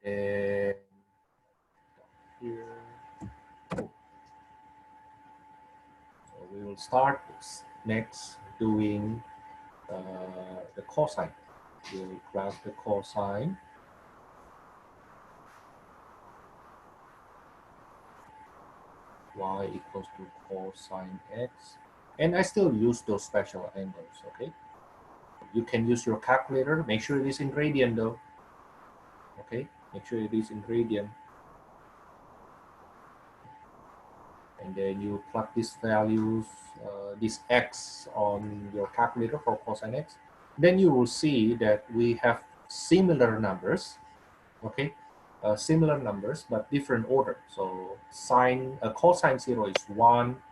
And here, so we will start next doing the cosine. We'll graph the cosine. Y equals to cosine x. And I still use those special angles, okay? You can use your calculator. Make sure it is in radian though. Okay, make sure it is in radian. And then you plug these values, this x on your calculator for cosine x. Then you will see that we have similar numbers, okay? Similar numbers, but different order. So cosine 0 is 1.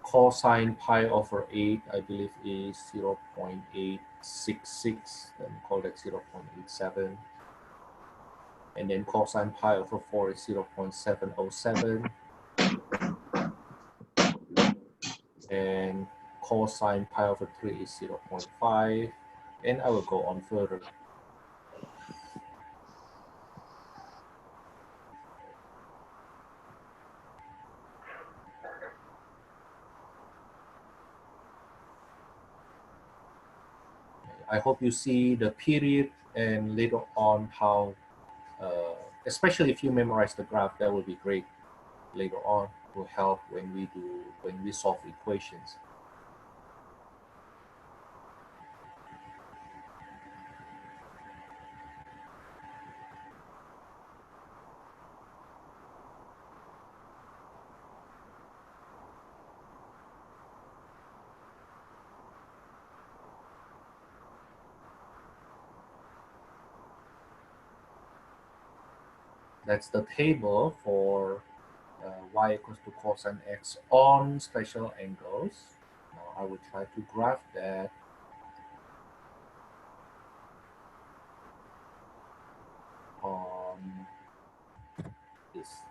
Cosine pi over 8, I believe, is 0.866. Then call that 0.87. And then cosine pi over 4 is 0.707. And cosine pi over 3 is 0.5. And I will go on further. I hope you see the period and later on how, especially if you memorize the graph, that will be great. Later on will help when we solve equations. That's the table for y equals to cosine x on special angles. Now I will try to graph that. On this.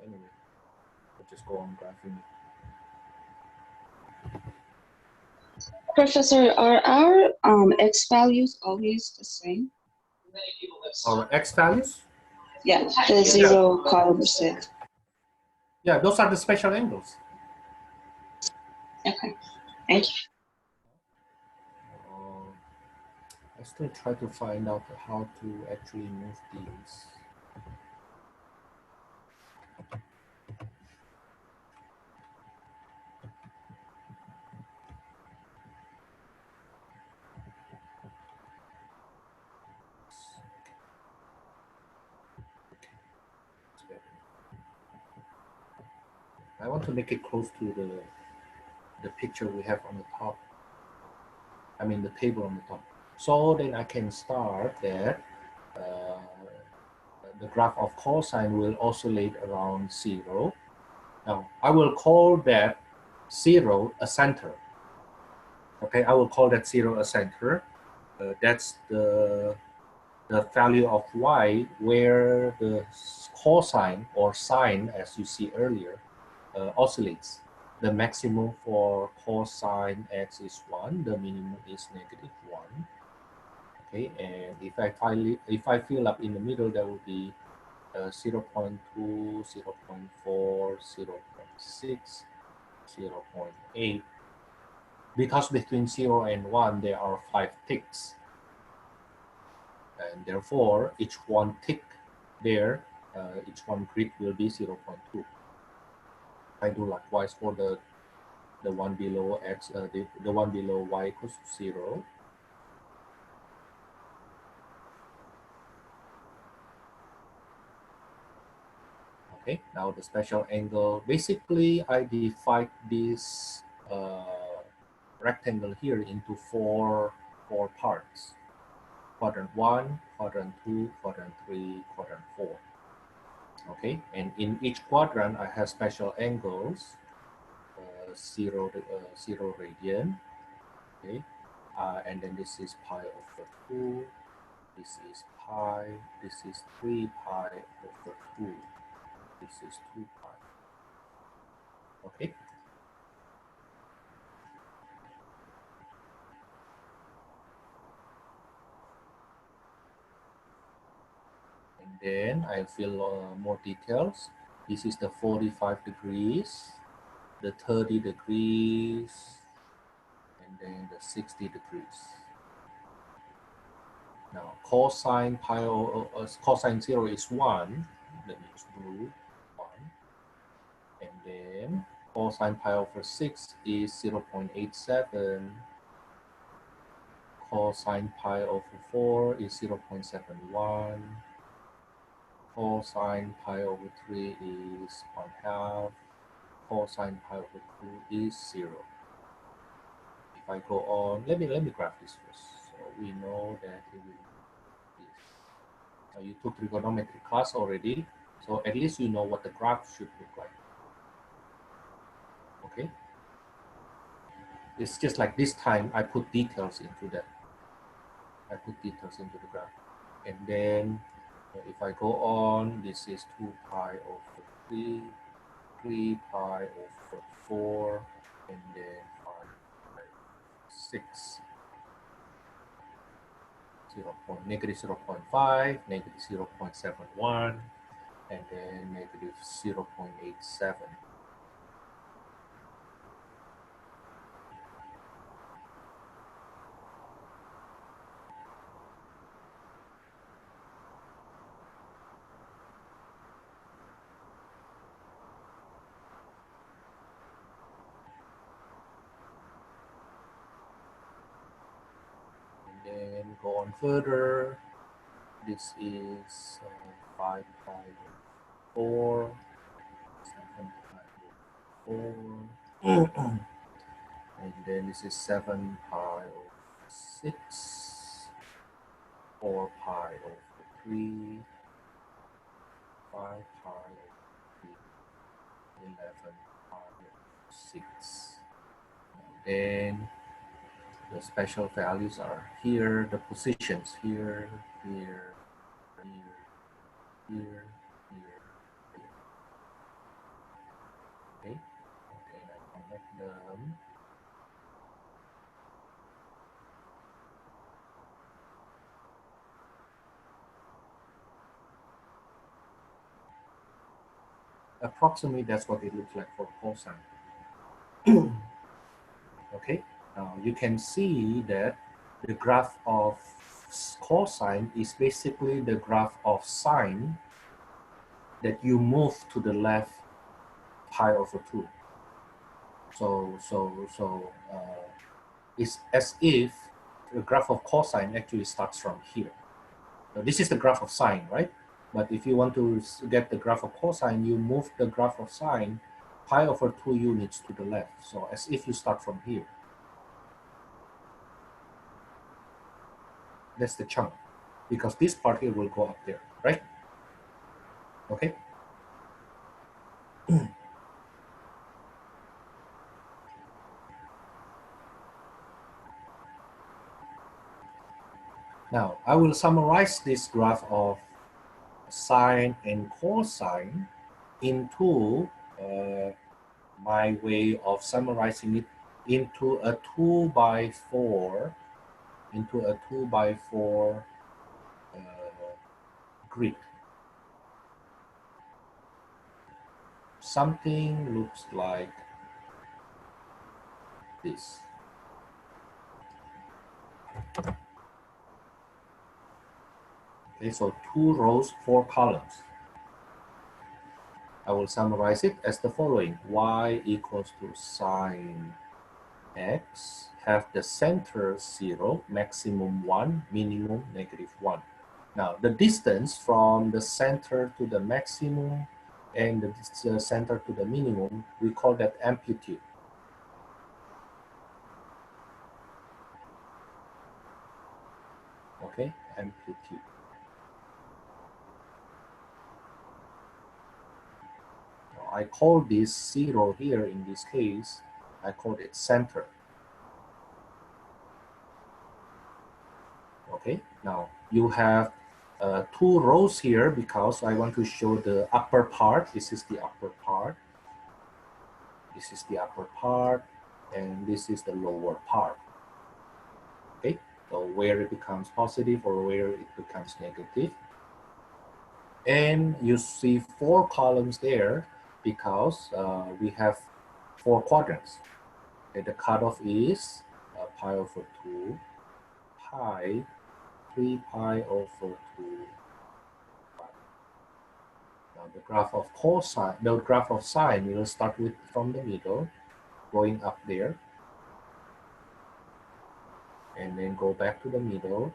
Anyway, I'll just go on graphing. Professor, are our x values always the same? Our x values? Yeah, the 0, column 6. Yeah, those are the special angles. Okay, thank you. I still try to find out how to actually move these. I want to make it close to the picture we have on the top. I mean the table on the top. So then I can start that the graph of cosine will oscillate around 0. Now I will call that 0 a center. Okay, I will call that 0 a center. That's the value of y where the cosine or sine, as you see earlier, oscillates. The maximum for cosine x is 1, the minimum is -1. Okay, and if I fill up in the middle, that will be 0.2, 0.4, 0.6, 0.8. Because between 0 and 1, there are 5 ticks. And therefore, each one tick there, each one grid will be 0.2. I do likewise for the the one below x, the one below y equals to 0. Okay, now the special angle. Basically, I divide this rectangle here into four parts: quadrant 1, quadrant 2, quadrant 3, quadrant 4. Okay, and in each quadrant, I have special angles, 0 radian. Okay, and then this is pi over 2. This is pi. This is 3 pi over 2. This is 2 pi. Okay. And then I fill more details. This is the 45 degrees, the 30 degrees, and then the 60 degrees. Now cosine cosine 0 is 1. Let me use blue, 1. And then cosine pi over 6 is 0.87. Cosine pi over 4 is 0.71. Cosine pi over 3 is 1/2. Cosine pi over 2 is 0. If I go on, let me graph this first. So we know that it will be this. Now you took trigonometry class already, so at least you know what the graph should look like. Okay. It's just like this time I put details into that. I put details into the graph. And then if I go on, this is 2 pi over 3, 3 pi over 4, and then 5 pi 6. Negative 0.5, negative 0.71, and then negative 0.87. Then go on further. This is 5 pi over 4, 7 pi over 4, and then this is 7 pi over 6, 4 pi over 3, 5 pi over 3, 11 pi over 6. And then the special values are here, the positions here, here, here, here, here, here. Okay, and I connect them. Approximately, that's what it looks like for cosine. Okay, now you can see that the graph of cosine is basically the graph of sine that you move to the left pi over 2. So it's as if the graph of cosine actually starts from here. So this is the graph of sine, right? But if you want to get the graph of cosine, you move the graph of sine pi over 2 units to the left. So as if you start from here. That's the chunk, because this part here will go up there, right? Okay. Now, I will summarize this graph of sine and cosine into my way of summarizing it into a 2 by 4 grid. Something looks like this. Okay, so 2 rows, 4 columns. I will summarize it as the following. Y equals to sine x, have the center 0, maximum 1, minimum -1. Now, the distance from the center to the maximum and the center to the minimum, we call that amplitude. Okay, amplitude. Now, I call this 0 here in this case, I call it center. Okay, now you have two rows here because I want to show the upper part. This is the upper part. This is the upper part, and this is the lower part. Okay, so where it becomes positive or where it becomes negative. And you see 4 columns there because we have 4 quadrants. Okay, the cutoff is pi over 2, pi, 3 pi over 2. Now the graph of cosine, the graph of sine, we will start with from the middle, going up there, and then go back to the middle,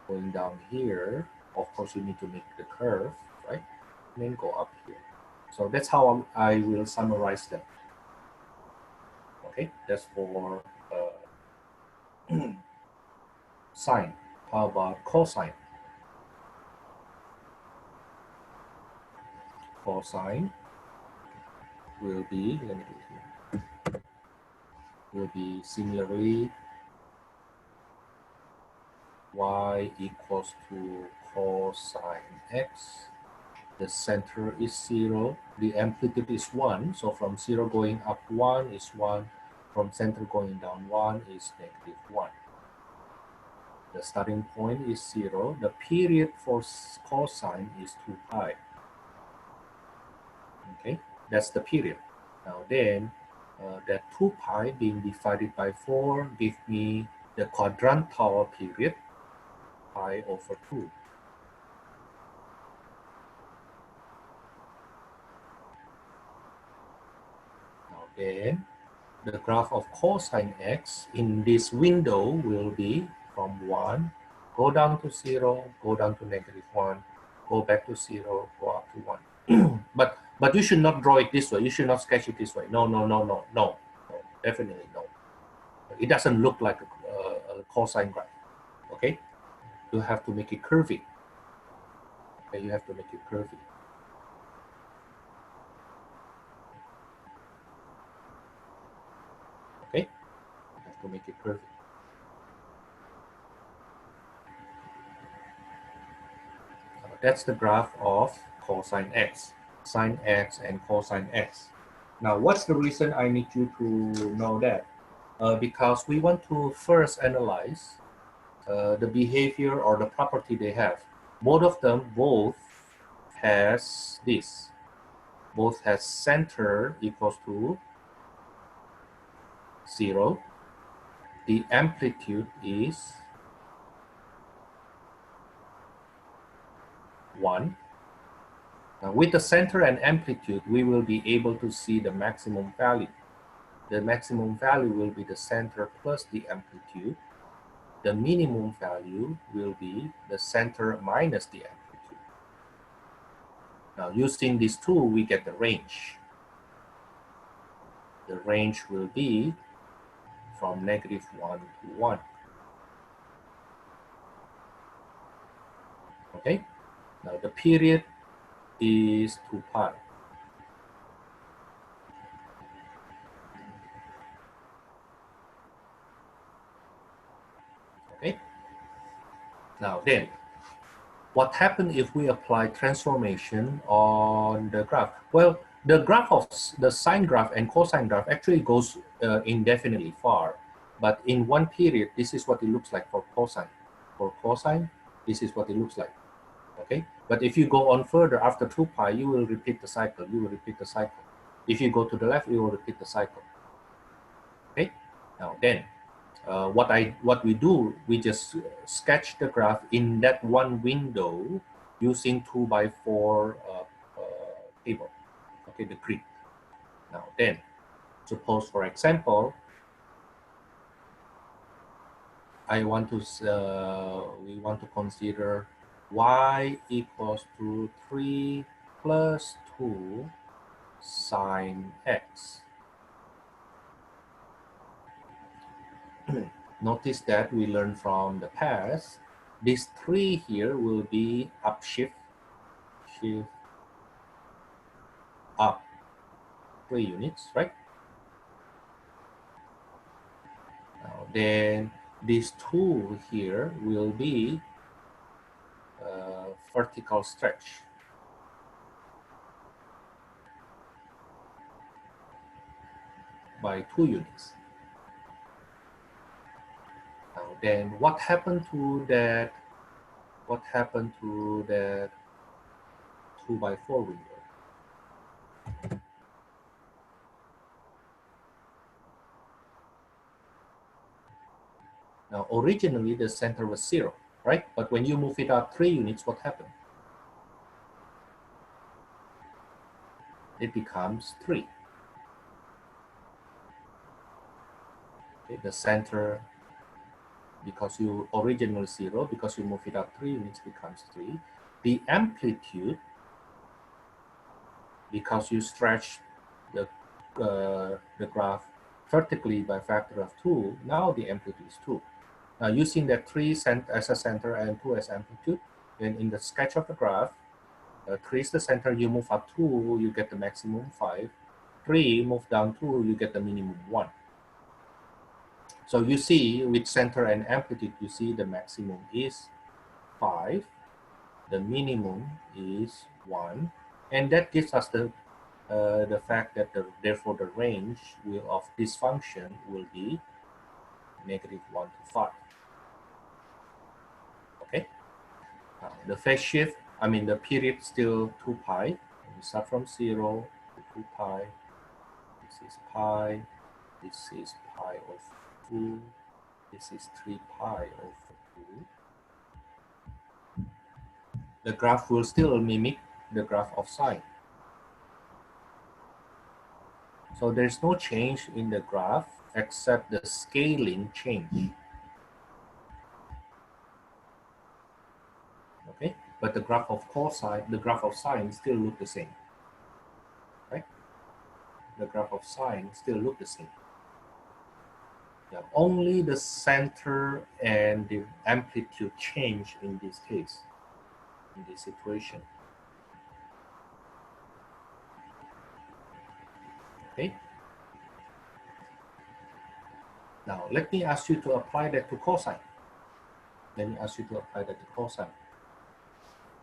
going down here. Of course, you need to make the curve, right? And then go up here. So that's how I will summarize them. Okay, that's for sine. How about cosine? Cosine will be, let me do it here, will be similarly y equals to cosine x. The center is 0, the amplitude is 1, so from 0 going up 1 is 1, from center going down 1 is -1. The starting point is 0, the period for cosine is 2 pi. Okay, that's the period. Now then, that 2 pi being divided by 4 give me the quadrantal period, pi over 2. Now then, the graph of cosine x in this window will be from 1, go down to 0, go down to -1, go back to 0, go up to 1. But you should not draw it this way. You should not sketch it this way. No, no, no, no, no, no, definitely no. It doesn't look like a cosine graph. Okay, you have to make it curvy. Okay, you have to make it curvy. Okay, you have to make it curvy. That's the graph of cosine x, sine x, and cosine x. Now, what's the reason I need you to know that? Because we want to first analyze the behavior or the property they have. Both of them has this. Both has center equals to 0. The amplitude is 1. Now, with the center and amplitude, we will be able to see the maximum value. The maximum value will be the center plus the amplitude. The minimum value will be the center minus the amplitude. Now, using these two, we get the range. The range will be from -1 to 1. Okay? Now, the period is 2 pi. Okay? Now then, what happens if we apply transformation on the graph? Well, the graph of the sine graph and cosine graph actually goes indefinitely far. But in one period, this is what it looks like for cosine. For cosine, this is what it looks like. Okay? But if you go on further after 2 pi, you will repeat the cycle. You will repeat the cycle. If you go to the left, you will repeat the cycle. Okay? Now then, what we do, we just sketch the graph in that one window using 2 by 4 table, okay, the grid. Now then, suppose for example, we want to consider y equals to 3 plus 2 sine x. Notice that we learned from the past, this 3 here will be upshift, shift up 3 units, right? Now then this 2 here will be vertical stretch. By 2 units. Now then what happened to that 2 by 4 window? Now originally the center was 0, right? But when you move it up 3 units, what happened? It becomes 3. Okay, the center, because you originally 0, because you move it up 3 units, becomes 3. The amplitude, because you stretch the graph vertically by factor of 2, now the amplitude is 2. Now using that 3 as a center and 2 as amplitude, then in the sketch of the graph, 3 is the center, you move up 2, you get the maximum 5. 3, move down 2, you get the minimum 1. So you see with center and amplitude, you see the maximum is 5, the minimum is 1, and that gives us the fact that therefore the range of this function will be negative 1 to 5. Okay. The phase shift, the period still 2 pi. We start from 0 to 2 pi. This is pi. This is pi over 2. This is 3 pi over 2. The graph will still mimic the graph of sine. So there's no change in the graph except the scaling change. Okay, but the graph of cosine, the graph of sine still look the same, right? The graph of sine still look the same. Yeah, only the center and the amplitude change in this case, in this situation. Okay. Now let me ask you to apply that to cosine. Let me ask you to apply that to cosine.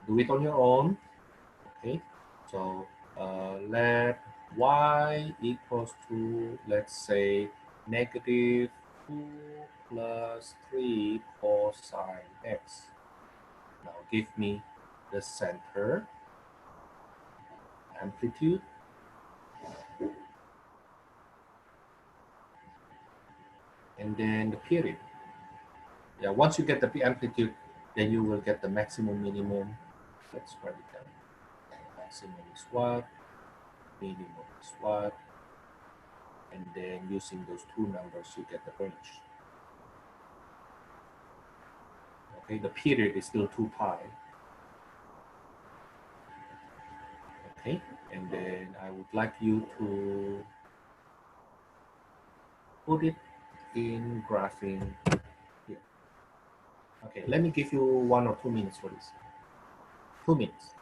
Do it on your own. Okay. So let y equals to, let's say, negative 2 plus 3 cosine x. Now give me the center, amplitude, and then the period. Yeah, once you get the amplitude, then you will get the maximum, minimum. Let's write it down. Maximum is what? Minimum is what? And then using those two numbers, you get the range. Okay, the period is still 2 pi. Okay, and then I would like you to put it in graphing here. Okay, let me give you 1 or 2 minutes for this. 2 minutes.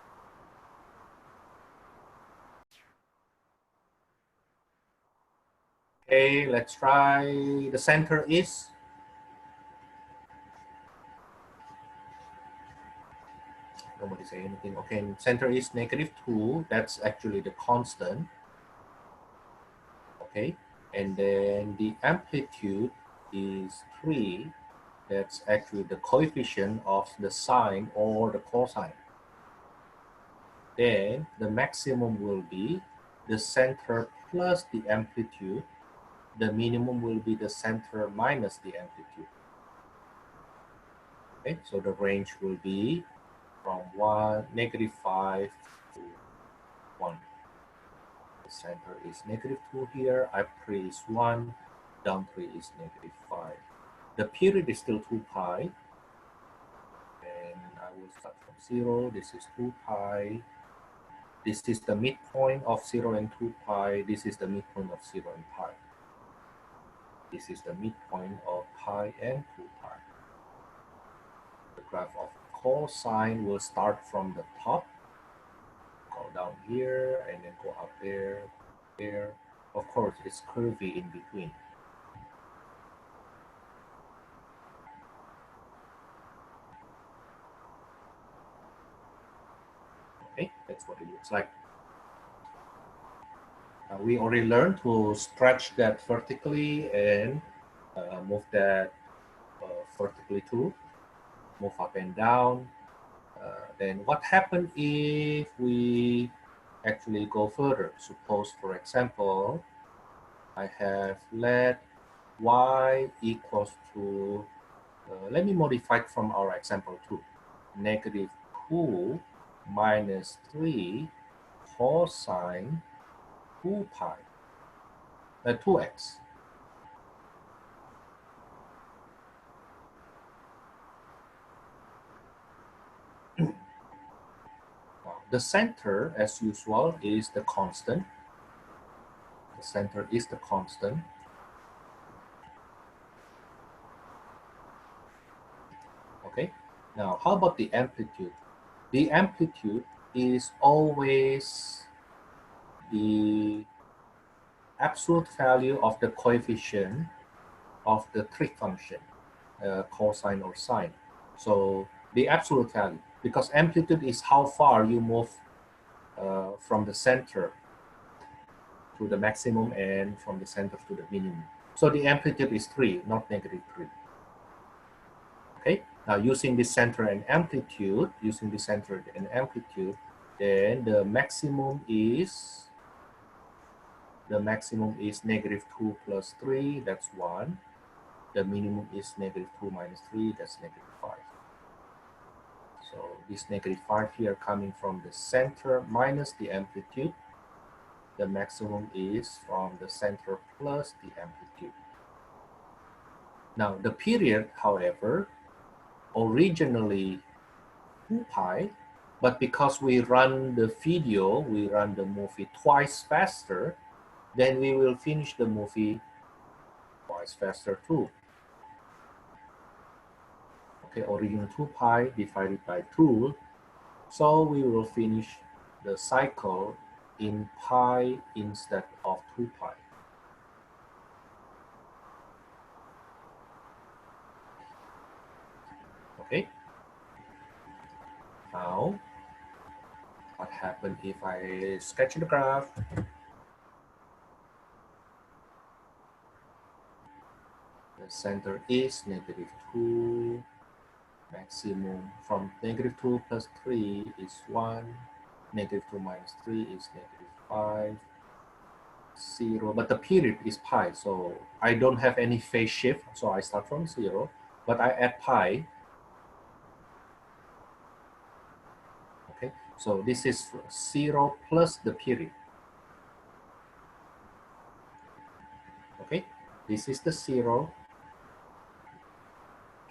Okay, let's try. The center is, nobody say anything. Okay, center is negative 2. That's actually the constant. Okay, and then the amplitude is 3. That's actually the coefficient of the sine or the cosine. Then the maximum will be the center plus the amplitude. The minimum will be the center minus the amplitude. Okay, so the range will be from negative 5 to 1. center is -2 here, up 3 is 1, down 3 is -5. The period is still 2 pi, and I will start from 0. This is 2 pi. This is the midpoint of 0 and 2 pi. This is the midpoint of 0 and pi. This is the midpoint of pi and 2 pi. The graph of cosine will start from the top, go down here, and then go up there, there. Of course, it's curvy in between. Okay, that's what it looks like. We already learned to stretch that vertically and move that vertically too, move up and down. Then what happens if we actually go further? Suppose, for example, I have let y equals to, let me modify it from our example 2, -2 minus 3 cosine 2 pi, 2x. The center, as usual, is the constant. The center is the constant. Okay, now how about the amplitude? The amplitude is always the absolute value of the coefficient of the trig function, cosine or sine. So the absolute value, because amplitude is how far you move from the center to the maximum and from the center to the minimum. So the amplitude is 3, not -3. Okay, now using the center and amplitude, then the maximum is -2 plus 3, that's 1. The minimum is -2 minus 3, that's -5. So this -5 here coming from the center minus the amplitude. The maximum is from the center plus the amplitude. Now the period, however, originally 2 pi, but because we run the video, we run the movie twice faster, then we will finish the movie twice faster too. Okay, original 2 pi divided by 2, so we will finish the cycle in pi instead of 2 pi. Okay, now what happens if I sketch the graph? The center is -2, maximum from -2 plus 3 is 1, -2 minus 3 is -5, 0, but the period is pi, so I don't have any phase shift, so I start from 0, but I add pi. Okay, so this is 0 plus the period. Okay, this is the 0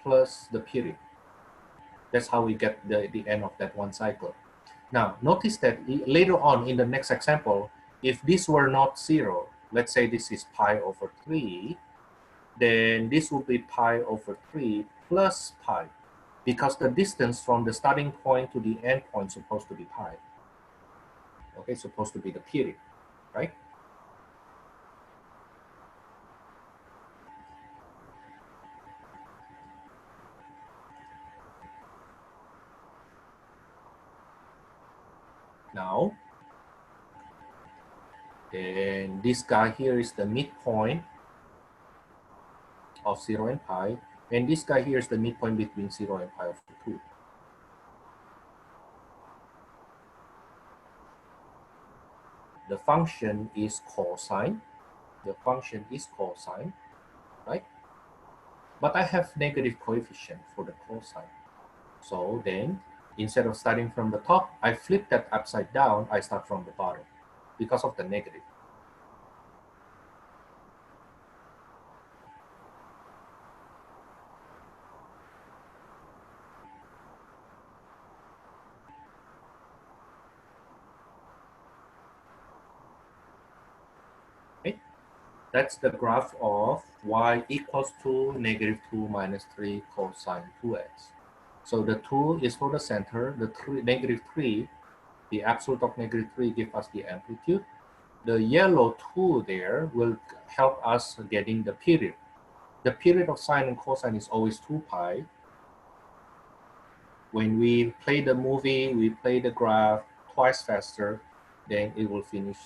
plus the period. That's how we get the end of that one cycle. Now, notice that later on in the next example, if this were not 0, let's say this is pi over 3, then this would be pi over 3 plus pi, because the distance from the starting point to the end point is supposed to be pi. Okay, supposed to be the period, right? Now, and this guy here is the midpoint of 0 and pi, and this guy here is the midpoint between 0 and pi over 2. The function is cosine. The function is cosine, right? But I have negative coefficient for the cosine. So then, instead of starting from the top, I flip that upside down, I start from the bottom because of the negative. That's the graph of y equals to -2 minus 3 cosine 2x. So the 2 is for the center, the -3, the absolute of -3 gives us the amplitude. The yellow 2 there will help us getting the period. The period of sine and cosine is always 2 pi. When we play the movie, we play the graph twice faster, then it will finish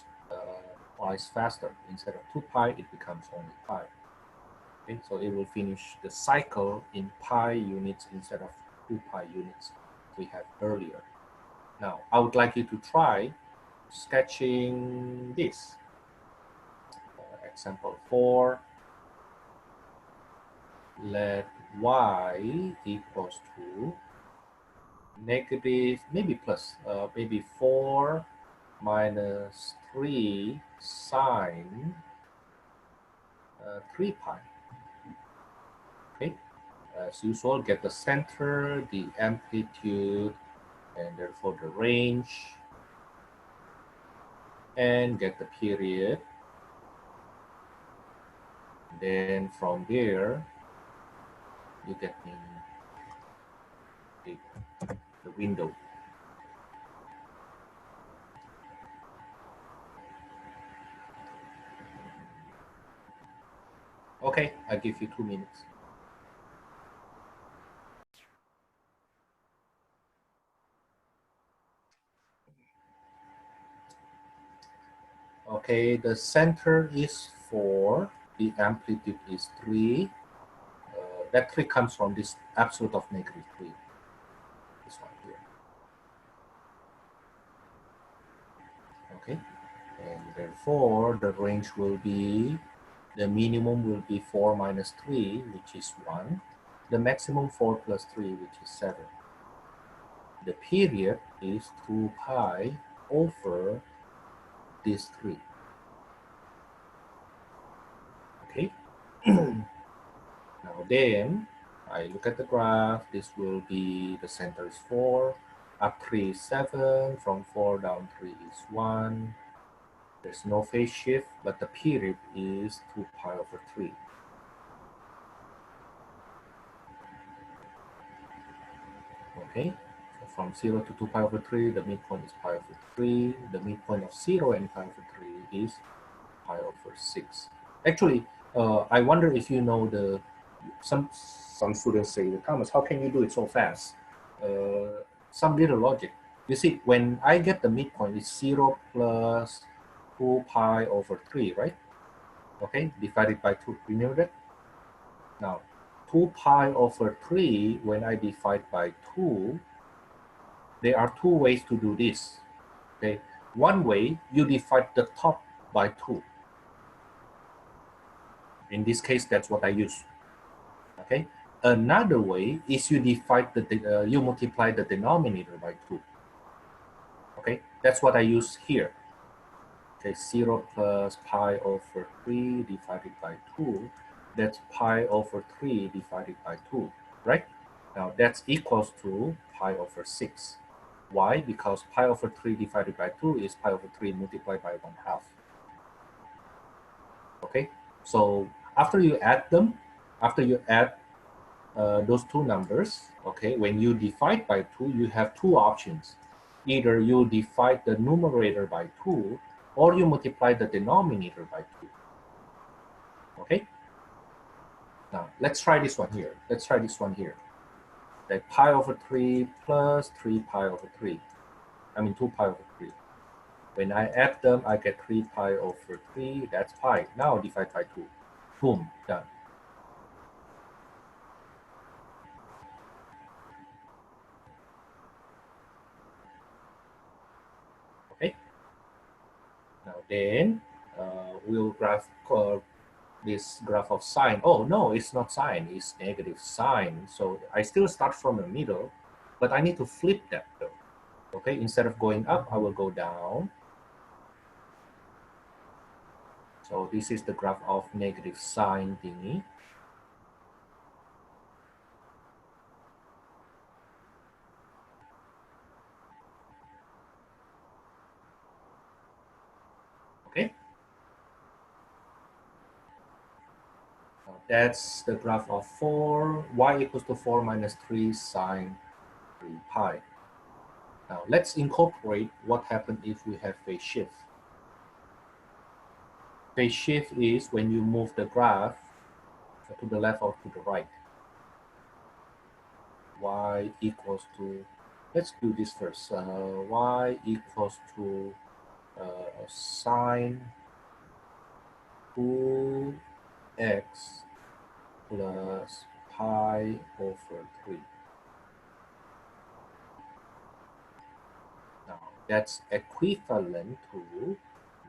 twice faster. Instead of 2 pi, it becomes only pi. Okay, so it will finish the cycle in pi units instead of 2 pi units we had earlier. Now, I would like you to try sketching this. Example 4. Let y equals to negative, maybe plus, maybe 4 minus 3 sine 3 pi. Okay, as usual, get the center, the amplitude, and therefore the range, and get the period. Then from there, you get the window. Okay, I give you 2 minutes. Okay, the center is 4, the amplitude is 3. That 3 comes from this absolute of -3. This one here. Okay, and therefore the range will be, the minimum will be 4 minus 3, which is 1. The maximum 4 plus 3, which is 7. The period is 2 pi over this 3. Okay. Now then, I look at the graph. This will be, the center is 4, up 3 is 7, from 4 down 3 is 1. There's no phase shift, but the period is 2 pi over 3. Okay, so from 0 to 2 pi over 3, the midpoint is pi over 3. The midpoint of 0 and pi over 3 is pi over 6. Actually, I wonder if you know the, some students say, Thomas, how can you do it so fast? Some little logic. You see, when I get the midpoint, it's 0 plus 2 pi over 3, right? Okay, divided by 2. Remember that? Now, 2 pi over 3, when I divide by 2, there are 2 ways to do this. Okay, one way, you divide the top by 2. In this case, that's what I use. Okay, another way is you divide the you multiply the denominator by 2. Okay, that's what I use here. Okay, 0 plus pi over 3 divided by 2. That's pi over 3 divided by 2, right? Now that's equals to pi over 6. Why? Because pi over 3 divided by 2 is pi over 3 multiplied by 1/2. Okay, so after you add them, after you add those two numbers, okay, when you divide by 2, you have 2 options. Either you divide the numerator by 2, or you multiply the denominator by 2. Okay? Now, let's try this one here. Let's try this one here. That pi over 3 plus 3 pi over 3. I mean 2 pi over 3. When I add them, I get 3 pi over 3. That's pi. Now divide by 2. Boom, done. Okay? Now then, we'll graph this graph of sine. Oh, no, it's not sine, it's negative sine. So I still start from the middle, but I need to flip that though. Okay, instead of going up, I will go down. So this is the graph of negative sine thingy. Okay. That's the graph of 4, y equals to 4 minus 3 sine 3 pi. Now let's incorporate what happened if we have phase shift. Phase shift is when you move the graph to the left or to the right. Y equals to, let's do this first. Y equals to sine 2x plus pi over 3. Now that's equivalent to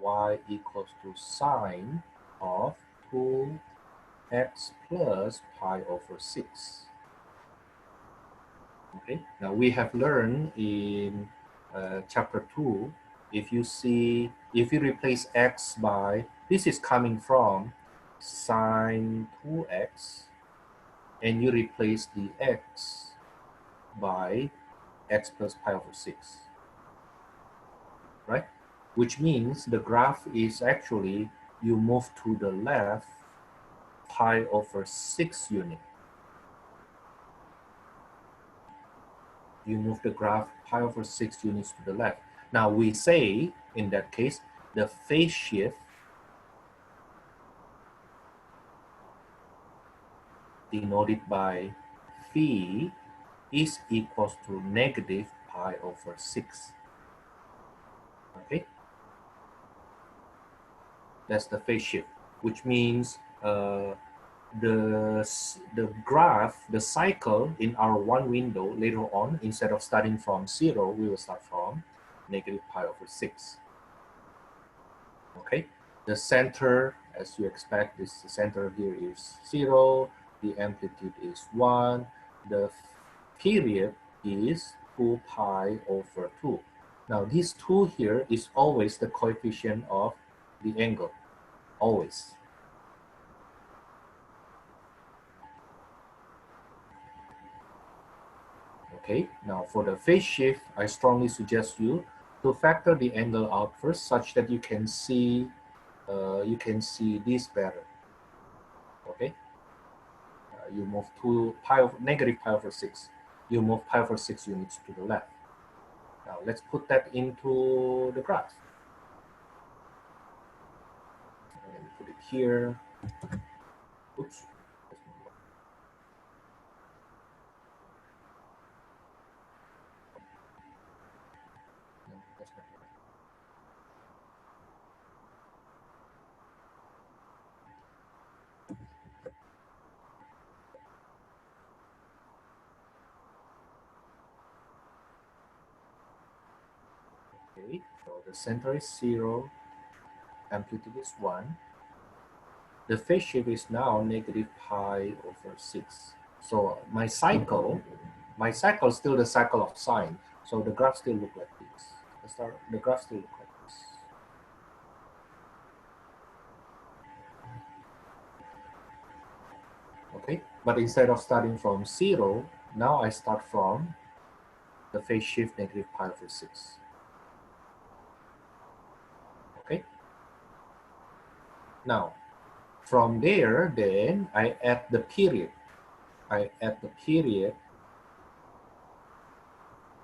y equals to sine of 2x plus pi over 6. Okay, now we have learned in chapter 2, if you replace x by, this is coming from sine 2x, and you replace the x by x plus pi over 6, right? Which means the graph is actually, you move to the left pi over 6 unit. You move the graph pi over 6 units to the left. Now we say, in that case, the phase shift denoted by phi is equals to negative pi over 6. Okay? That's the phase shift, which means the graph, the cycle in our one window later on, instead of starting from 0, we will start from negative pi over 6. Okay, the center, as you expect, the center here is 0, the amplitude is 1, the period is 2 pi over 2. Now this 2 here is always the coefficient of the angle, always. Okay, now for the phase shift, I strongly suggest you to factor the angle out first, such that you can see this better. Okay, you move to negative pi over 6. You move pi over 6 units to the left. Now let's put that into the graph. Let me put it here. Oops. No, that's not right. Okay, so the center is 0, amplitude is 1. The phase shift is now negative pi over 6. So my cycle is still the cycle of sine. So the graph still look like this. The graph still look like this. Okay, but instead of starting from 0, now I start from the phase shift negative pi over 6. Okay. Now, from there, then I add the period. I add the period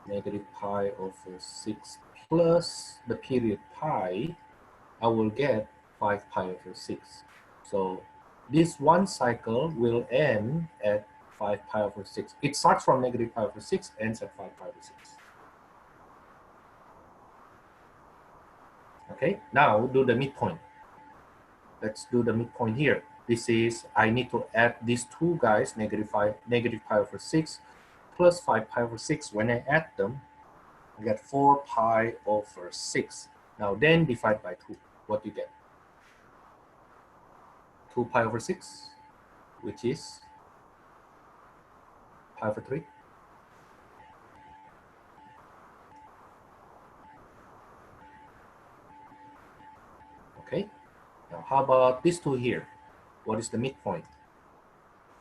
negative pi over 6 plus the period pi. I will get 5 pi over 6. So this one cycle will end at 5 pi over 6. It starts from negative pi over 6, ends at 5 pi over 6. Okay, now do the midpoint. Let's do the midpoint here. This is, I need to add these two guys, negative pi over 6 plus 5 pi over 6. When I add them, I get 4 pi over 6. Now then divide by 2. What do you get? 2 pi over 6, which is pi over 3. Okay, now how about these two here? What is the midpoint?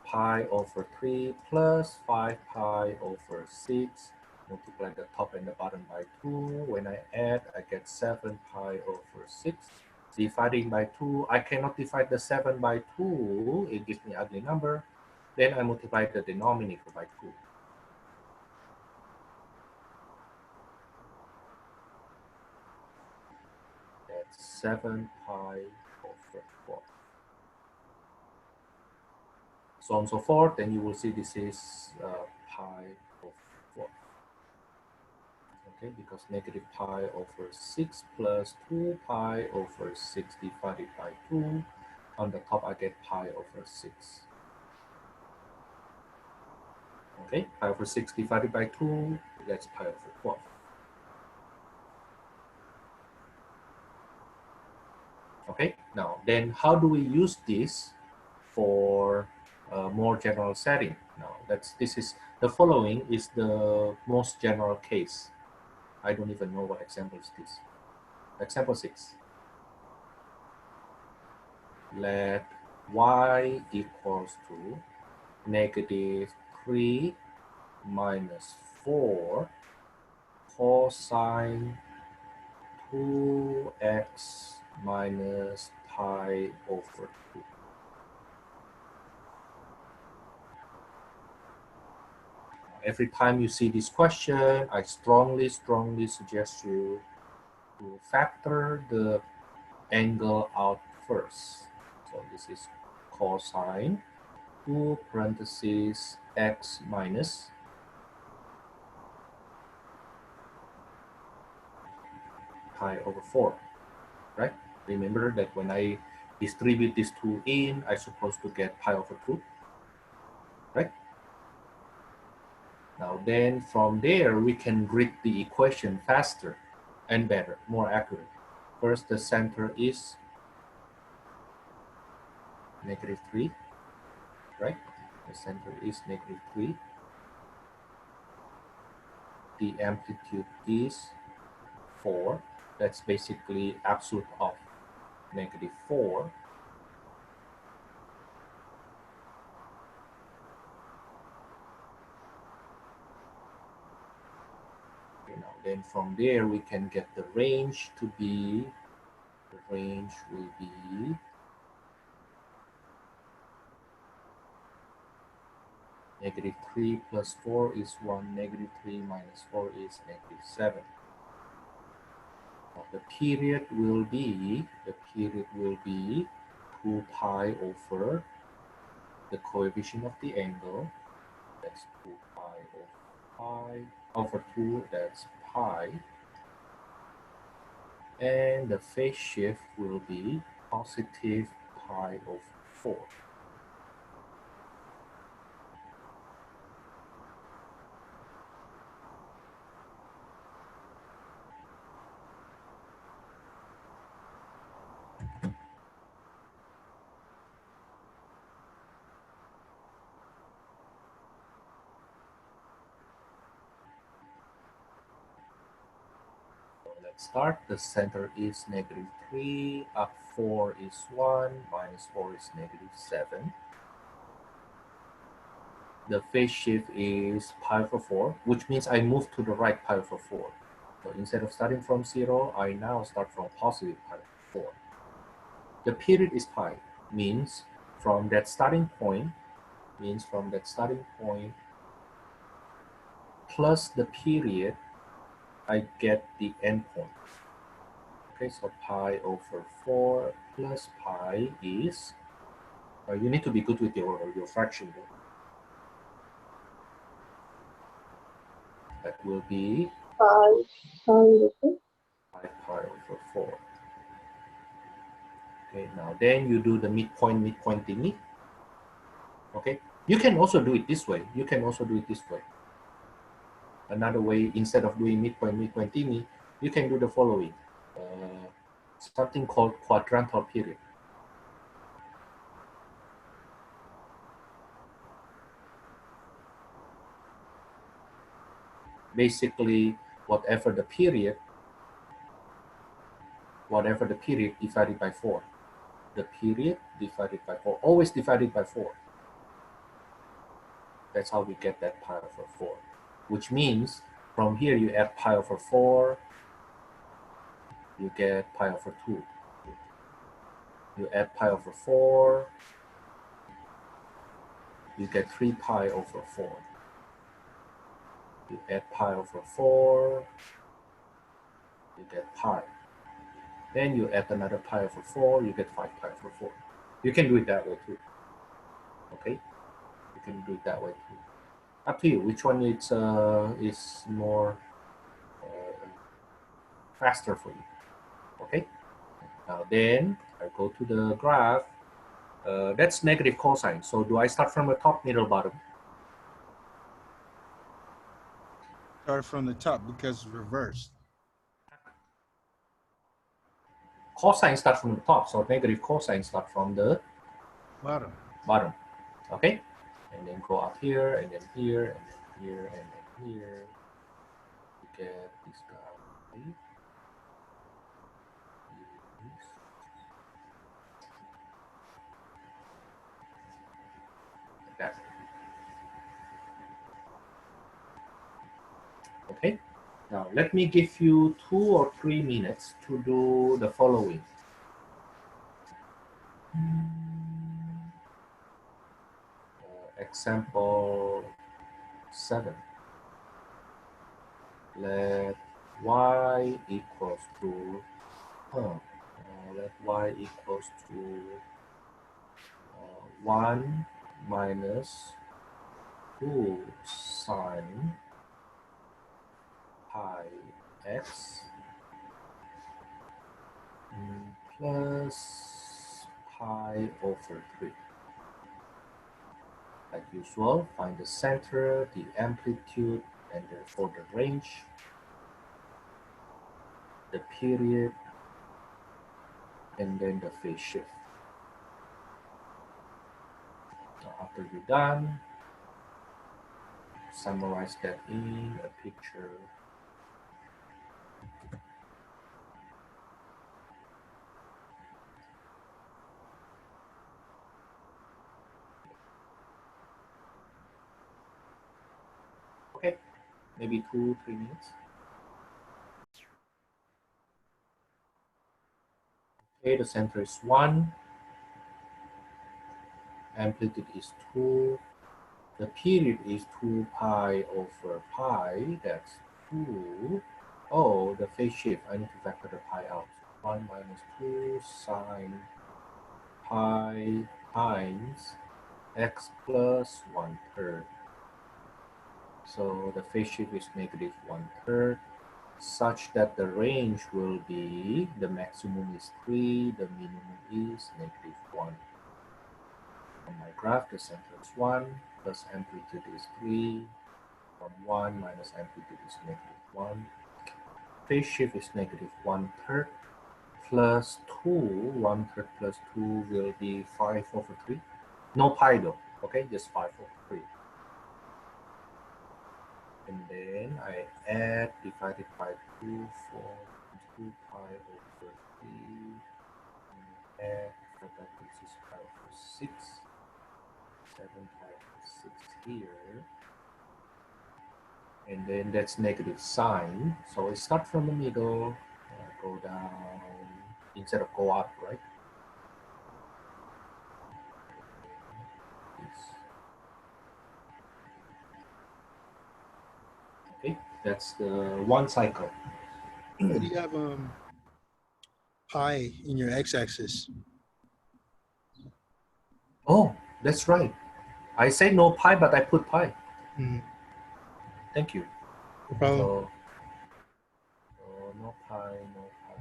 Pi over 3 plus 5 pi over 6. Multiply the top and the bottom by 2. When I add, I get 7 pi over 6. Dividing by 2, I cannot divide the 7 by 2, it gives me ugly number. Then I multiply the denominator by 2. That's 7 pi over 4. So on and so forth, then you will see this is pi over 4. Okay, because negative pi over 6 plus 2 pi over 6 divided by 2. On the top, I get pi over 6. Okay, pi over 6 divided by 2, that's pi over 12. Okay, now then how do we use this for a more general setting? Now the following is the most general case. I don't even know what example is this. Example 6. Let y equals to negative 3 minus 4 cosine 2x minus pi over 2. Every time you see this question, I strongly suggest you to factor the angle out first. So this is cosine 2 parentheses x minus pi over 4, right? Remember that when I distribute these two in, I'm supposed to get pi over 2, right? Now then from there, we can read the equation faster and better, more accurate. First, the center is negative 3, right? The center is negative 3. The amplitude is 4. That's basically absolute of negative 4. Okay, now then from there we can get the range to be, the range will be negative 3 plus 4 is 1, negative 3 minus 4 is negative 7. Now the period will be 2 pi over the coefficient of the angle, that's 2 pi over 2, that's pi. And the phase shift will be positive pi over 4. Let's start. The center is negative 3, up 4 is 1, minus 4 is negative 7. The phase shift is pi over 4, which means I move to the right pi over 4. So instead of starting from 0, I now start from positive pi over 4. The period is pi, means from that starting point, plus the period, I get the endpoint. Okay, so pi over 4 plus pi is, you need to be good with your fraction though. That will be 5 pi over 4. Okay, now then you do the midpoint thingy. Okay, you can also do it this way. Another way, instead of doing midpoint thingy, you can do the following. Something called quadrantal period. Basically, whatever the period divided by 4. The period divided by 4, always divided by 4. That's how we get that pi over 4. Which means from here you add pi over 4, you get pi over 2. You add pi over 4. You get 3 pi over 4. You add pi over 4. You get pi. Then you add another pi over 4. You get 5 pi over 4. You can do it that way too. Okay? You can do it that way too. Up to you. Which one is more faster for you? Okay? Now then, I go to the graph. That's negative cosine. So do I start from the top, middle, bottom? Start from the top because it's reversed. Cosine starts from the top, so negative cosine starts from the Bottom. bottom. Okay? And then go up here, and then here, and then here, and then here. You get this guy. Like that. Okay? Now let me give you 2 or 3 minutes to do the following. Example 7. Let y equals to let y equals to 1 minus 2 sine pi x plus pi over 3. Like usual, find the center, the amplitude, and therefore the range, the period, and then the phase shift. Now, after you're done, summarize that in a picture. Okay, maybe 2-3 minutes. Okay, the center is 1. Amplitude is 2. The period is 2 pi over pi. That's 2. Oh, the phase shift. I need to factor the pi out. 1 minus 2 sine pi times x plus 1/3. So the phase shift is negative 1/3, such that the range will be, the maximum is 3, the minimum is negative 1. On my graph, the center is 1, plus amplitude is 3, from 1 minus amplitude is negative 1. Phase shift is negative 1/3, plus 2, 1/3 plus 2 will be 5 over 3. No pi though, okay, just 5 over 3. And then I add, divided by 2, 4 times 2 pi over 3. And add, so that this is pi over 6. 7 pi over 6 here. And then that's negative sine. So I start from the middle, go down, instead of go up, right? Okay, that's the one cycle. What do you have pi in your x-axis? Oh, that's right. I say no pi, but I put pi. Thank you. No problem. So, no pi, no pi.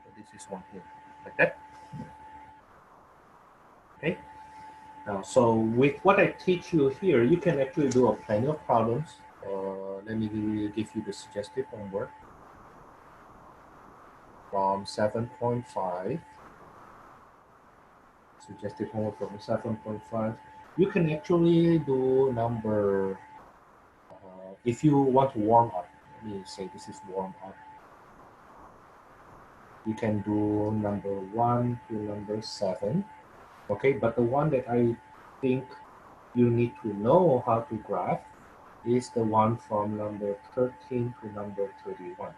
So this is one here, like that. Okay. Now, so with what I teach you here, you can actually do plenty of problems. Let me give you the suggestive homework from 7.5. Suggestive homework from 7.5. You can actually do number, if you want to warm up, let me say this is warm up. You can do number 1 to number 7. Okay, but the one that I think you need to know how to graph is the one from number 13 to number 31.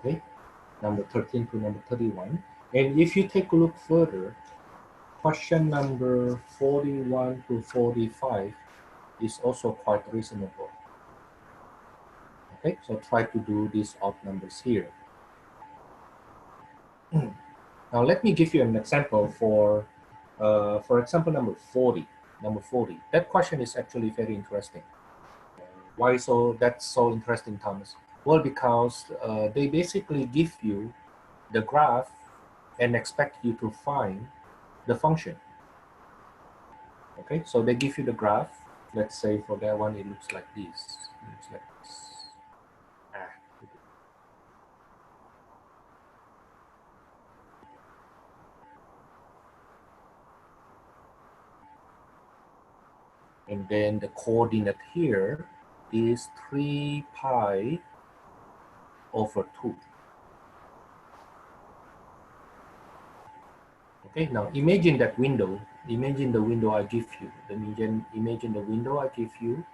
Okay, number 13 to number 31. And if you take a look further, question number 41 to 45 is also quite reasonable. Okay, so try to do these odd numbers here. Now let me give you an example for example, number 40. Number 40. That question is actually very interesting. Why that's so interesting, Thomas? Well, because they basically give you the graph and expect you to find the function. Okay, so they give you the graph. Let's say for that one, it looks like this. It looks like this. And then the coordinate here is 3 pi over 2. Okay, now imagine that window. Imagine the window I give you. Imagine the window I give you.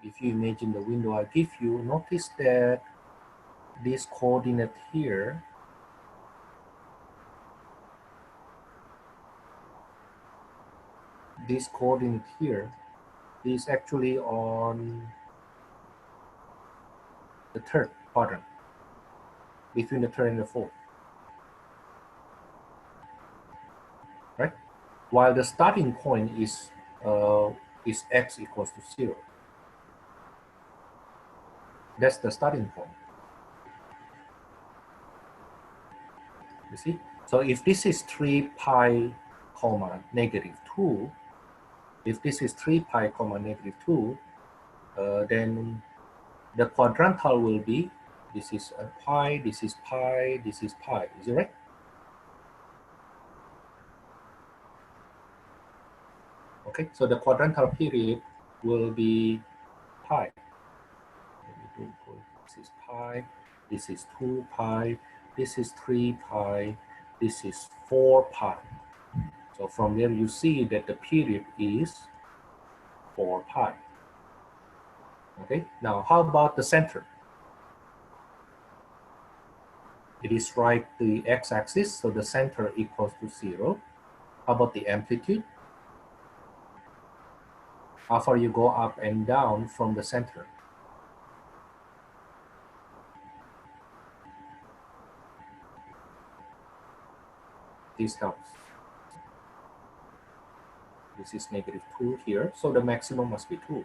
If you imagine the window I give you, notice that this coordinate here is actually on the third quadrant, between the third and the fourth, right? While the starting point is x equals to 0. That's the starting point. You see? So if this is 3 pi comma negative 2, if this is 3 pi comma negative 2, then the quadrantal will be, this is a pi, this is pi, this is pi. Is it right? Okay, so the quadrantal period will be pi. This is pi, this is 2 pi, this is 3 pi, this is 4 pi. So from there you see that the period is 4 pi. Okay, now how about the center? It is right the x-axis, so the center equals to 0. How about the amplitude? How far you go up and down from the center? This helps. This is negative 2 here, so the maximum must be 2.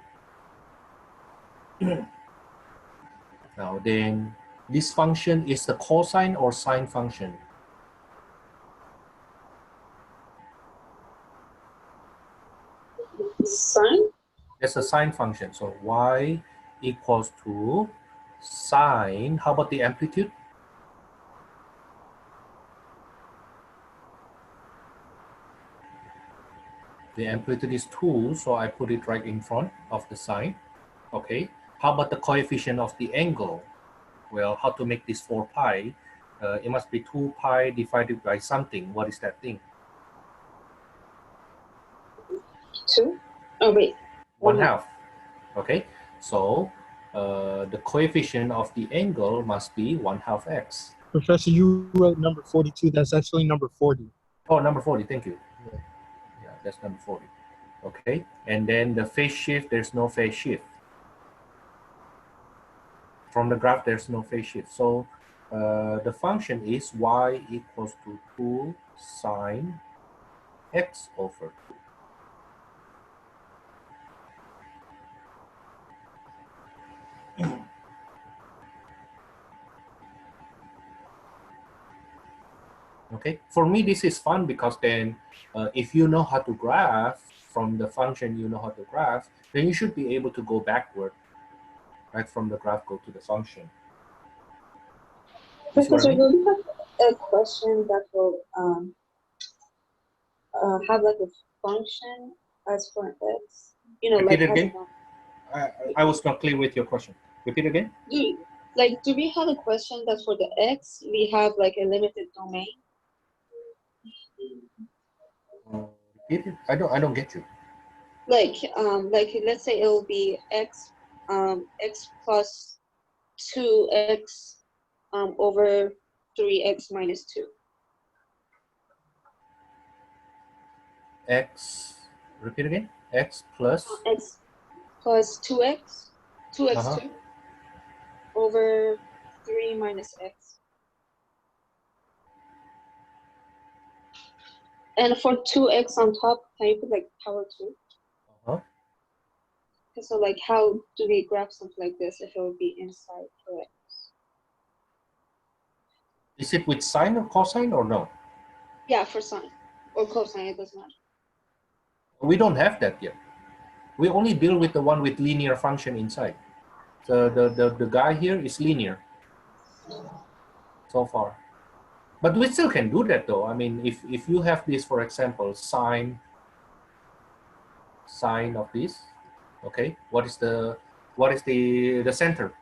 Now then, this function is the cosine or sine function? Sine? It's a sine function, so y equals to sine. How about the amplitude? The amplitude is 2, so I put it right in front of the sine. Okay. How about the coefficient of the angle? Well, how to make this 4 pi? It must be 2 pi divided by something. What is that thing? 2? Oh, wait. 1/2. Okay. So the coefficient of the angle must be 1/2 x. Professor, you wrote number 42. That's actually number 40. Oh, number 40. Thank you. Yeah, that's number 40. Okay. And then the phase shift, there's no phase shift. From the graph, there's no phase shift. So the function is y equals to 2 sine x over 2. Okay, for me, this is fun because then if you know how to graph from the function, you know how to graph, then you should be able to go backward, right? From the graph, go to the function. Professor, will you have a question that will have like a function as for x, you know, Repeat like again. I was not clear with your question. Repeat again. do we have a question that for the x we have like a limited domain? Repeat it. I don't get you. Like let's say it will be x x plus 2x over 3x minus 2. X. Repeat again. X plus. X plus 2x 2x2 over 3 minus x. And for 2x on top, can you put like power 2? Uh-huh. So like how do we graph something like this if it would be inside for x? Is it with sine or cosine or no? Yeah, for sine or cosine, it doesn't matter. We don't have that yet. We only deal with the one with linear function inside. So the guy here is linear so far. But we still can do that though. I mean, if you have this, for example, sine of this, okay, what is the center?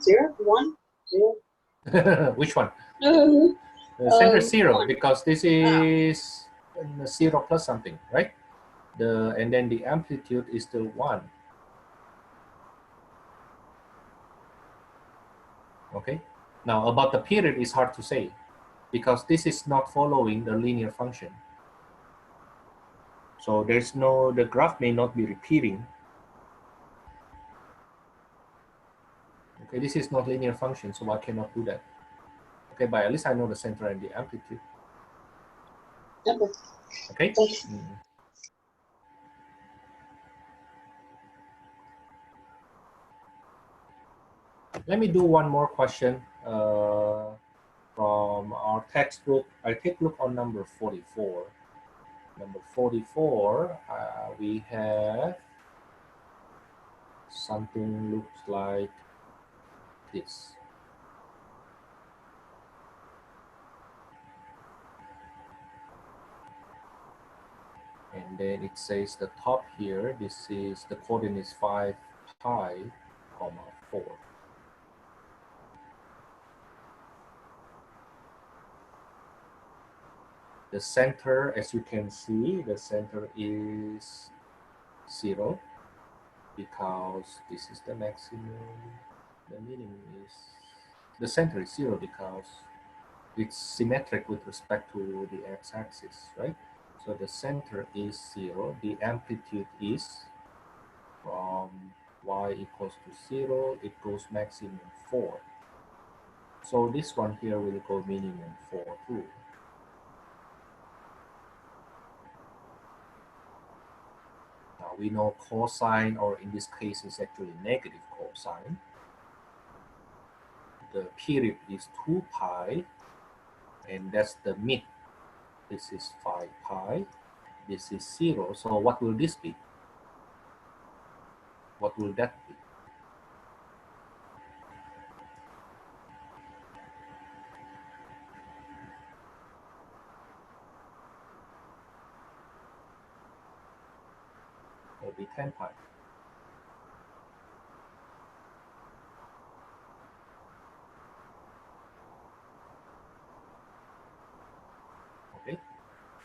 Zero, 1, 0. Which one? The center is 0 1. because this is 0 plus something, right? And then the amplitude is still 1. Okay. Now about the period is hard to say because this is not following the linear function. So the graph may not be repeating. Okay, this is not linear function, so I cannot do that. Okay, but at least I know the center and the amplitude. Okay. Let me do one more question from our textbook. I take a look on number 44. Number 44, we have something looks like this. And then it says the top here, this is the coordinate is 5 pi, comma 4. The center, as you can see, the center is 0 because this is the maximum. The minimum is, the center is 0 because it's symmetric with respect to the x-axis, right? So the center is 0. The amplitude is from y equals to 0, it goes maximum 4. So this one here will go minimum 4 too. Now we know cosine, or in this case is actually negative cosine. The period is 2 pi, and that's the mid. This is 5 pi. This is 0. So what will this be? What will that be? It will be 10 pi. Okay,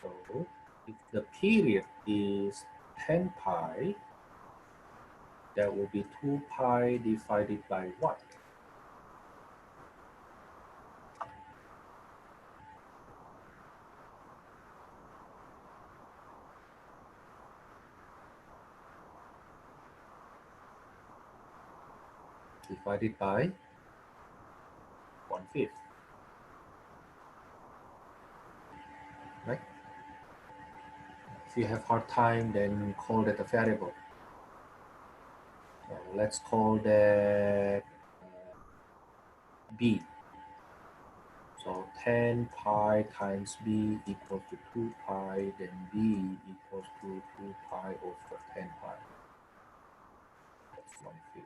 so if the period is 10 pi, that will be 2 pi divided by what? Divided by 1/5. Right? If you have hard time, then call that a variable. So let's call that b. So 10 pi times b equals to 2 pi, then b equals to 2 pi over 10 pi. That's 1/5.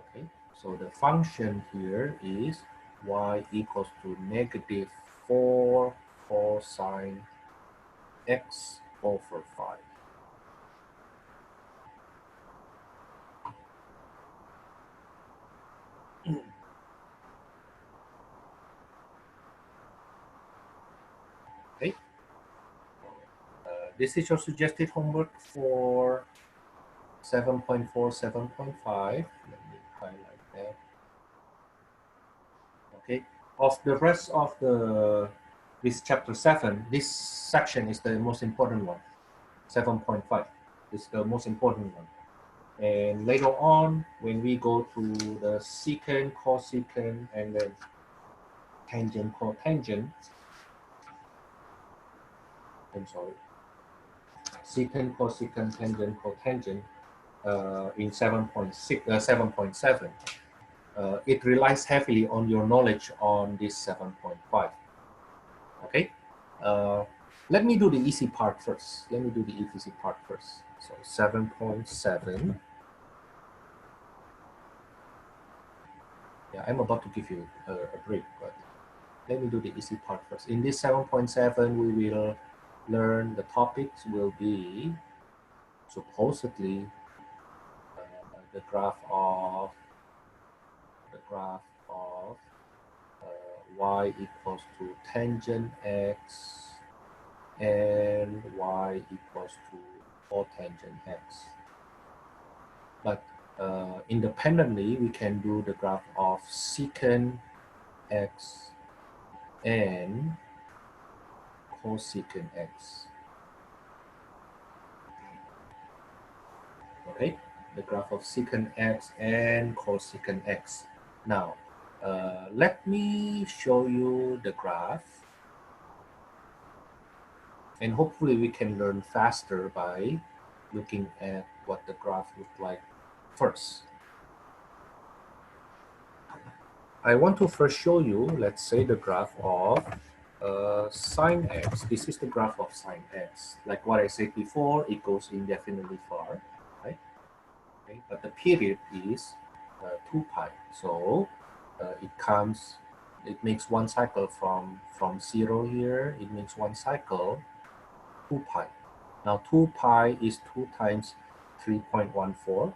Okay, So the function here is y equals to negative 4 cosine x over 5. Okay. This is your suggested homework for 7.4, 7.5. Let me highlight that. Okay. Of the rest of this chapter 7, this section is the most important one. 7.5 is the most important one. And later on, when we go to the secant, cosecant, and then tangent, cotangent, I'm sorry, secant, cosecant, tangent, cotangent, in 7.6, 7.7, it relies heavily on your knowledge on this 7.5. Okay, let me do the easy part first. So 7.7. Yeah, I'm about to give you a break, but let me do the easy part first. In this 7.7, we will learn the topics will be supposedly the graph of y equals to tangent x and y equals to cotangent x. But independently, we can do the graph of secant x and cosecant x. Okay, the graph of secant x and cosecant x. Now, let me show you the graph, and hopefully we can learn faster by looking at what the graph looks like first. I want to first show you, let's say, the graph of sine x. This is the graph of sine x. Like what I said before, it goes indefinitely far, right? Okay, but the period is 2 pi. So it makes one cycle from 0 here. It makes one cycle 2 pi. Now 2 pi is 2 times 3.14.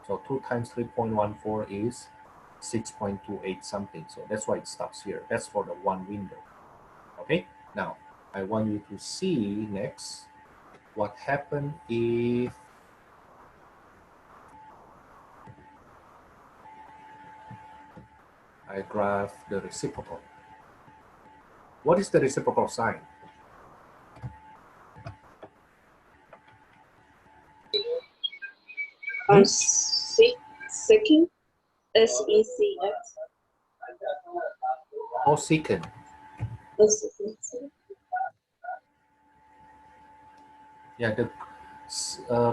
So 2 times 3.14 is 6.28 something. So that's why it stops here. That's for the one window. Okay. Now I want you to see next what happened if I graph the reciprocal. What is the reciprocal of sine? Secant, SECX. Cosecant. Yeah, the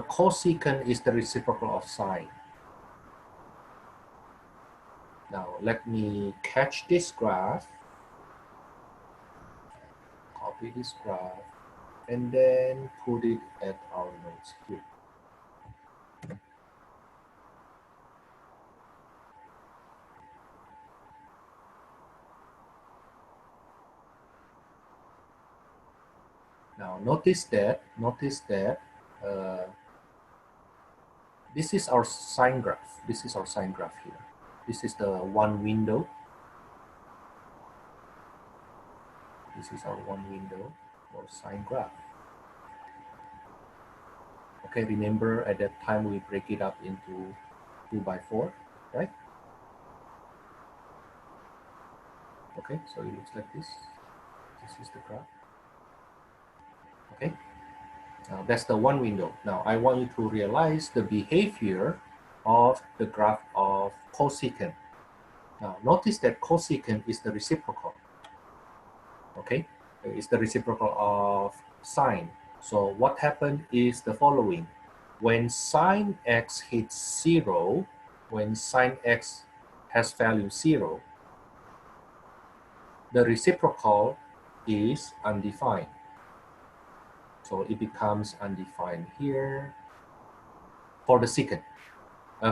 cosecant is the reciprocal of sine. Now let me catch this graph, copy this graph, and then put it at our notes here. Now notice that this is our sine graph. This is our sine graph here. This is the one window. This is our one window or sine graph. Okay, remember at that time we break it up into 2 by 4, right? Okay, so it looks like this. This is the graph. Okay, now that's the one window. Now I want you to realize the behavior of the graph of cosecant. Now notice that cosecant is the reciprocal. Okay, it's the reciprocal of sine. So what happened is the following. When sine x hits 0, when sine x has value 0, the reciprocal is undefined. So it becomes undefined here. For the secant,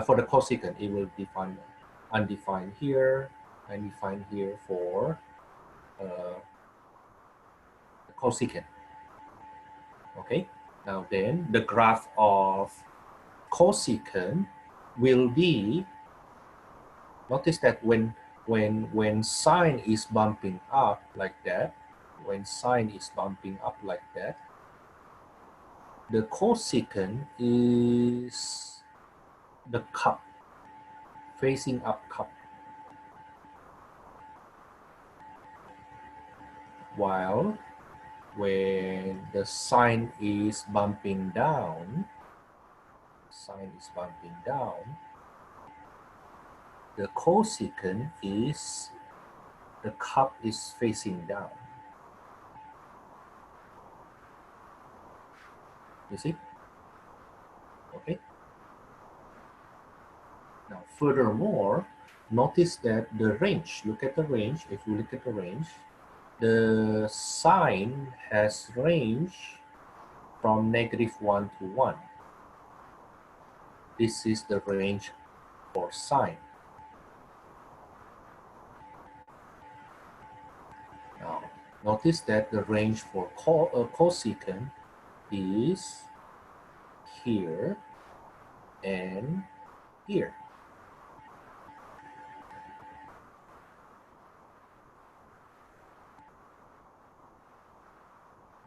for the cosecant, it will define undefined here, undefined here for the cosecant. Okay, now then the graph of cosecant will be, notice that when sine is bumping up like that, when sine is bumping up like that, the cosecant is the cup, facing up cup, while when the sine is bumping down, the cosecant is, the cup is facing down. You see? Okay. Now, furthermore, notice that the range, look at the range. If you look at the range, the sine has range from -1 to 1. This is the range for sine. Now, notice that the range for cosecant is here and here.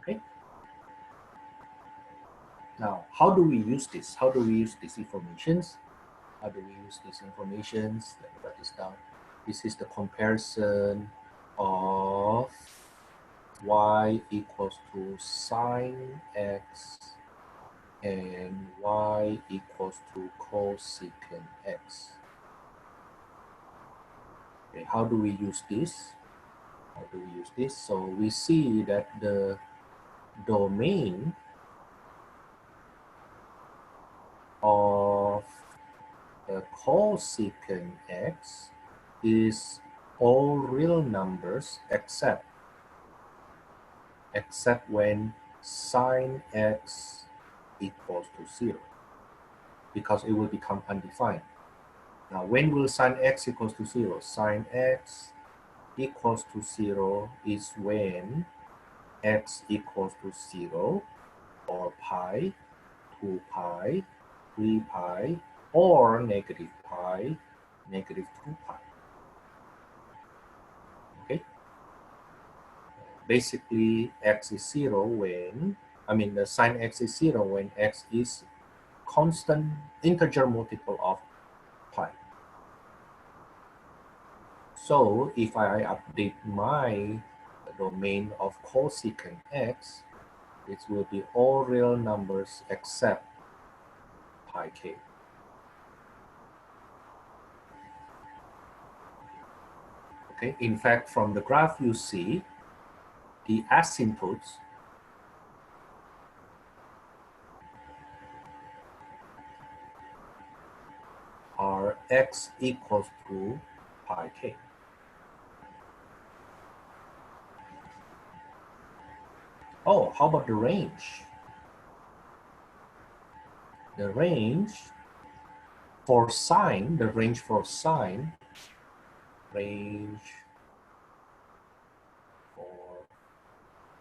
Okay. Now, how do we use this? How do we use these informations? Let me write this down. This is the comparison of y equals to sine x and y equals to cosecant x. Okay, how do we use this? So we see that the domain of the cosecant x is all real numbers except when sine x equals to 0, because it will become undefined. Now, when will sine x equals to 0? Sine x equals to 0 is when x equals to 0 or pi, 2 pi, 3 pi, or negative pi, negative 2 pi. Okay? Basically, x is 0 when, the sine x is 0 when x is constant integer multiple of pi. So if I update my domain of cosecant x, it will be all real numbers except pi k. Okay, in fact, from the graph you see the asymptotes are x equals to pi k. Oh, how about the range? The range for sine,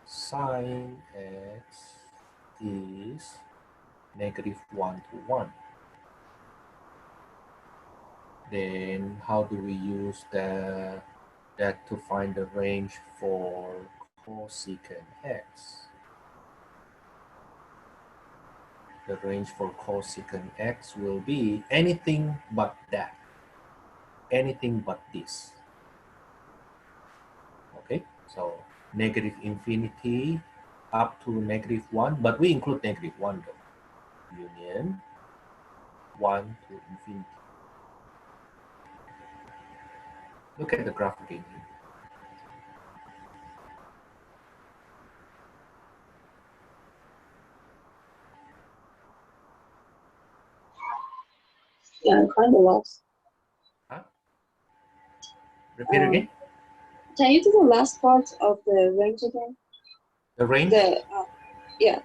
sine x is -1 to 1. Then how do we use that to find the range for cosecant x? The range for cosecant x will be anything but that, anything but this. Okay, so -infinity up to -1, but we include -1 though. Union 1 to infinity. Look at the graph again. Yeah, I'm kind of lost. Huh? Repeat again. Can you do the last part of the range again? The range? Yeah.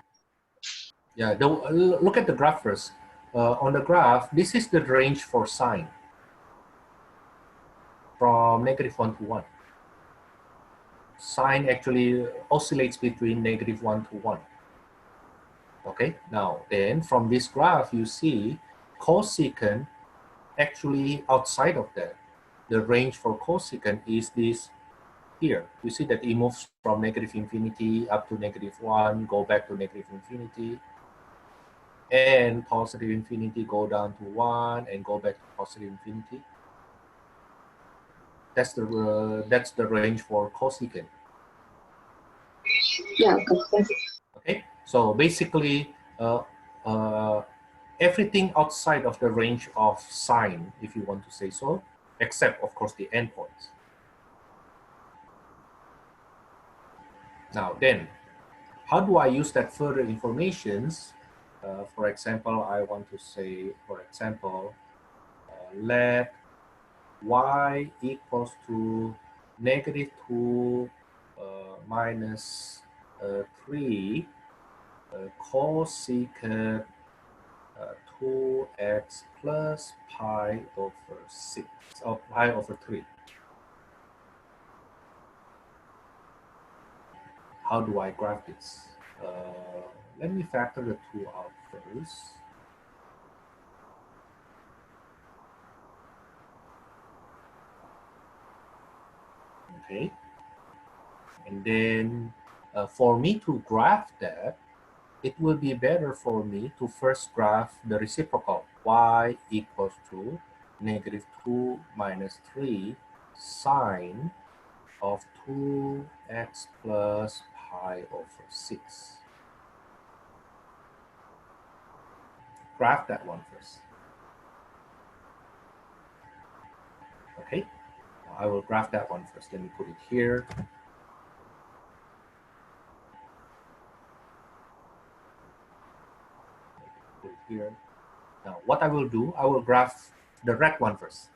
Yeah, look at the graph first. On the graph, this is the range for sine. from -1 to 1. Sine actually oscillates between -1 to 1. Okay, now then from this graph you see cosecant actually outside of that. The range for cosecant is this here. You see that it moves from -infinity up to -1, go back to -infinity, and positive infinity, go down to 1 and go back to positive infinity. That's the range for cosecant. Yeah, okay. Okay, so basically everything outside of the range of sine, if you want to say so, except of course the endpoints. Now then, how do I use that further informations? For example, I want to say, for example, let y equals to -2 minus 3 cosecant 2x plus pi over 6, or pi over 3. How do I graph this? Let me factor the 2 out first. Okay. And then for me to graph that, it will be better for me to first graph the reciprocal. Y equals to -2 minus 3 sine of 2x plus pi over 6. Graph that one first. Okay, I will graph that one first. Let me put it here. Put it here. Now, what I will do, I will graph the red one first.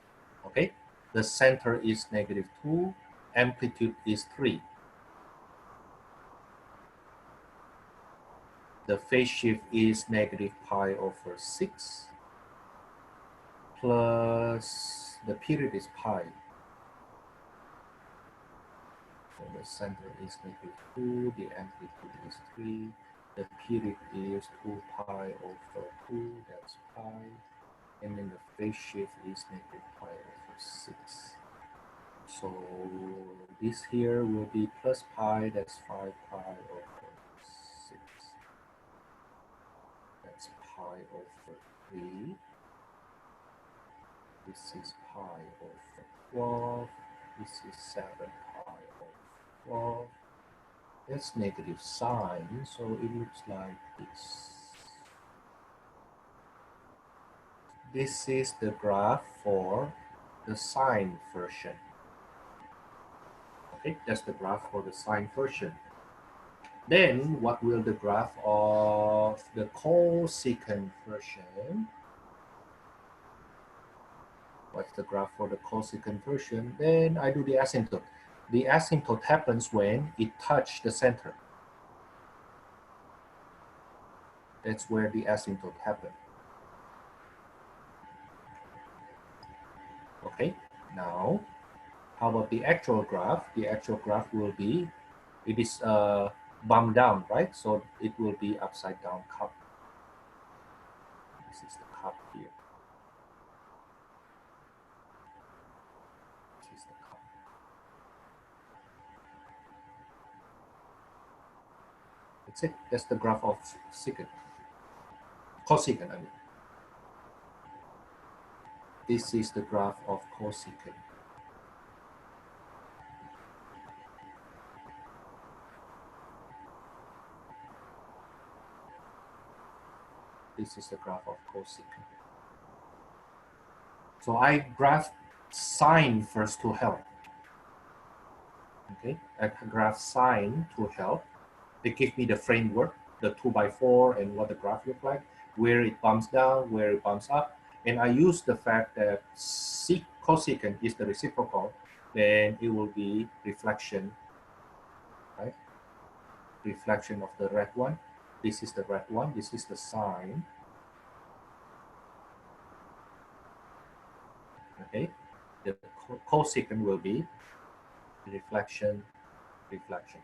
Okay, the center is -2, amplitude is 3. The phase shift is -pi over 6 plus the period is pi. So the center is -2, the amplitude is 3, the period is 2 pi over 2, that's pi, and then the phase shift is -pi over 6. So this here will be plus pi, that's 5 pi over 6. That's pi over 3. This is pi over 12. This is 7 pi over 12. That's negative sine, so it looks like this. This is the graph for the sine version. Okay, that's the graph for the sine version. Then what will the graph of the cosecant version? What's the graph for the cosecant version? Then I do the asymptote. The asymptote happens when it touches the center. That's where the asymptote happens. Okay, now how about the actual graph? The actual graph will be, it is bumped down, right? So it will be upside down cup. This is the cup here. This is the cup. That's it. That's the graph of secant. Cosecant, I mean. This is the graph of cosecant. This is the graph of cosecant. So I graph sine first to help. Okay, I graph sine to help. They give me the framework, the 2x4 and what the graph look like, where it bumps down, where it bumps up. And I use the fact that cosecant is the reciprocal, then it will be reflection, right? Reflection of the red one. This is the red one, this is the sine. Okay, the cosecant will be reflection, reflection.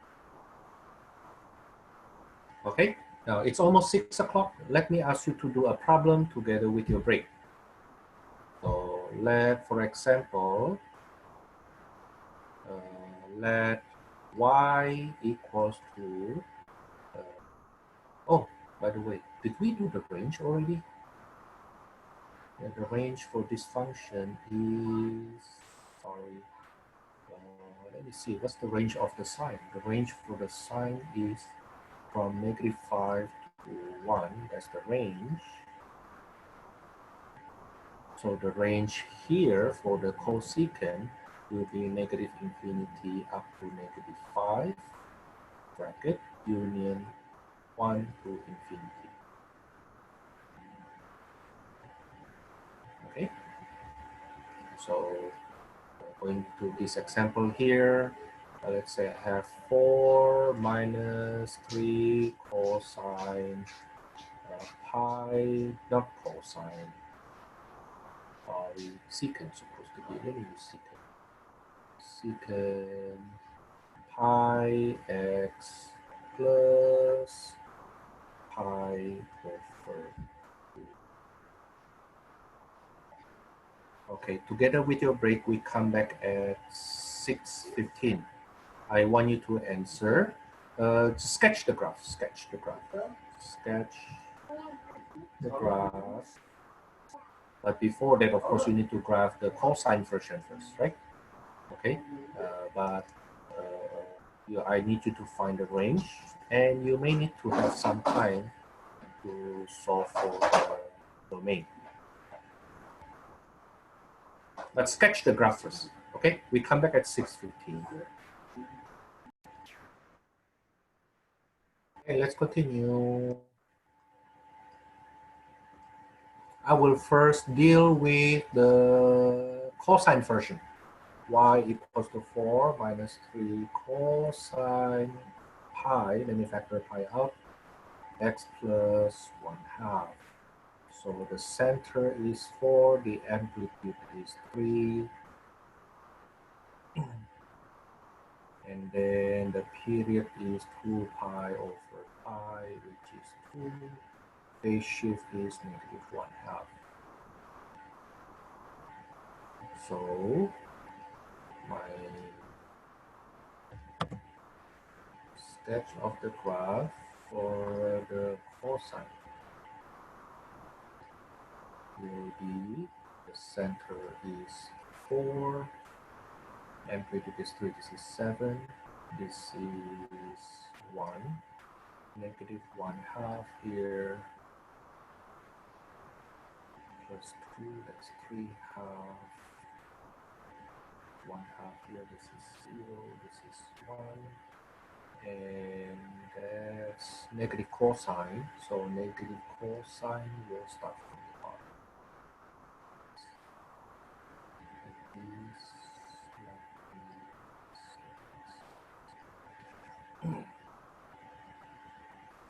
Okay, now it's almost 6 o'clock. Let me ask you to do a problem together with your break. So for example, let y equals to, oh, by the way, did we do the range already? Yeah, the range for this function is, sorry, let me see, what's the range of the sine? The range for the sine is from -5 to 1, that's the range. So the range here for the cosecant will be -infinity up to -5, bracket, union 1 to infinity. Okay, so going to this example here, let's say I have 4 minus 3 cosine pi, not cosine, sorry, secant supposed to be, let me use secant. Secant pi x plus pi over 2. Okay, together with your break, we come back at 6:15. I want you to answer. Sketch the graph. Sketch the graph. Sketch the graph. But before that, of course, you need to graph the cosine version first, right? Okay. I need you to find the range, and you may need to have some time to solve for the domain. Let's sketch the graph first. Okay, we come back at 6:15. Okay, let's continue. I will first deal with the cosine version. Y equals to 4 minus 3 cosine pi, let me factor pi out, x plus 1/2. So the center is 4, the amplitude is 3, and then the period is 2 pi over pi, which is 2. Phase shift is -1/2. So my sketch of the graph for the cosine will be, the center is 4, amplitude is 3, this is 7, this is 1, -1/2 here, plus 2, that's 3/2, 1/2 here, this is 0, this is 1, and that's negative cosine, so negative cosine will start from the bottom.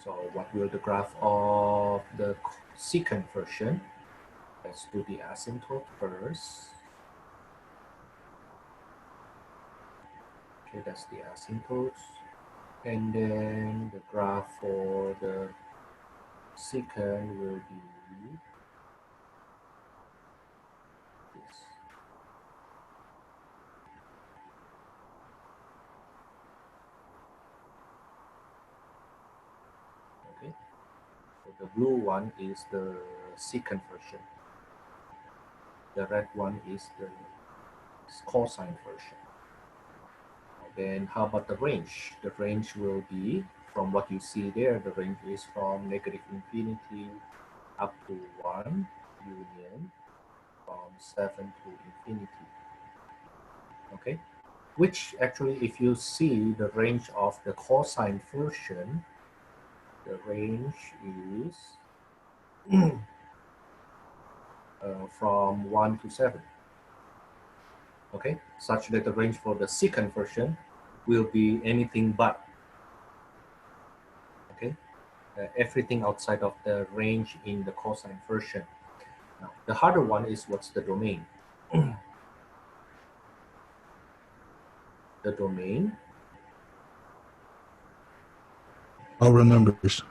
So what will the graph of the secant version? Let's do the asymptote first. Okay, that's the asymptotes. And then the graph for the secant will be this. Okay, so the blue one is the secant version. The red one is the cosine version. Then how about the range? The range will be, from what you see there, the range is from -infinity up to 1, union from 7 to infinity. Okay, which actually, if you see the range of the cosine version, the range is from 1 to 7. Okay, such that the range for the secant version will be anything but. Okay, everything outside of the range in the cosine version. Now, the harder one is what's the domain. the domain. All real numbers.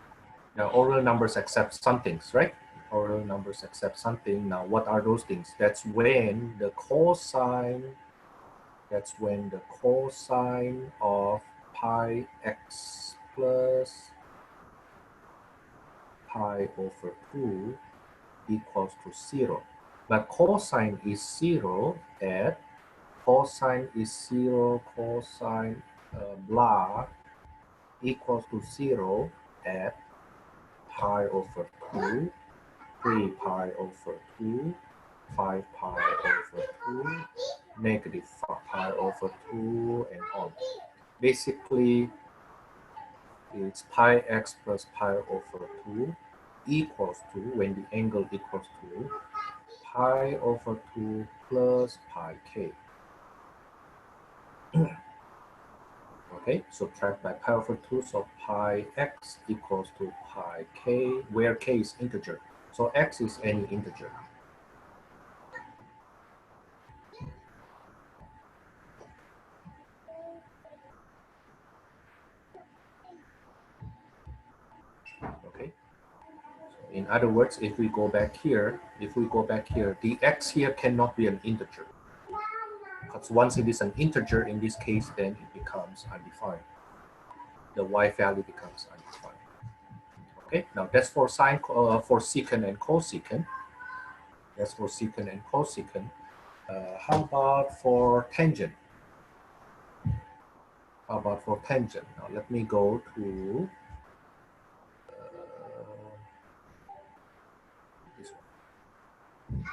Now, all real numbers except some things, right? All real numbers except something. Now, what are those things? That's when the cosine of pi x plus pi over 2 equals to 0. But cosine is 0 at cosine blah equals to 0 at pi over 2, 3 pi over 2, 5 pi over 2, negative pi over 2, and on. Basically, it's pi x plus pi over 2 equals to, when the angle equals to, pi over 2 plus pi k. Okay, subtract by pi over 2, so pi x equals to pi k, where k is integer. So x is any integer. Okay. So in other words, if we go back here, the x here cannot be an integer. Because once it is an integer, in this case, then it becomes undefined. The y value becomes undefined. Okay, now that's for sine, for secant and cosecant. That's for secant and cosecant. How about for tangent? How about for tangent? Now let me go to this one.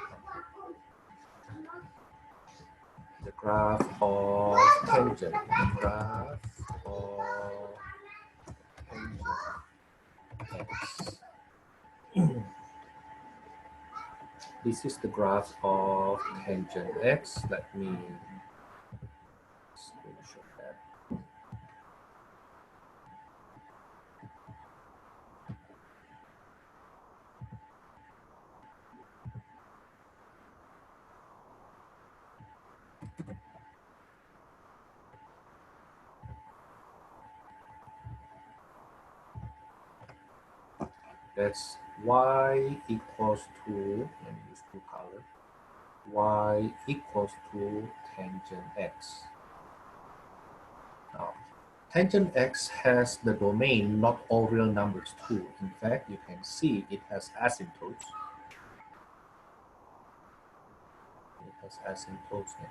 The graph of tangent. The graph of tangent x. This is the graph of tangent x. Let me screenshot that. That's y equals to, let me use blue color, y equals to tangent x. Now, tangent x has the domain, not all real numbers too. In fact, you can see it has asymptotes. It has asymptotes. Okay.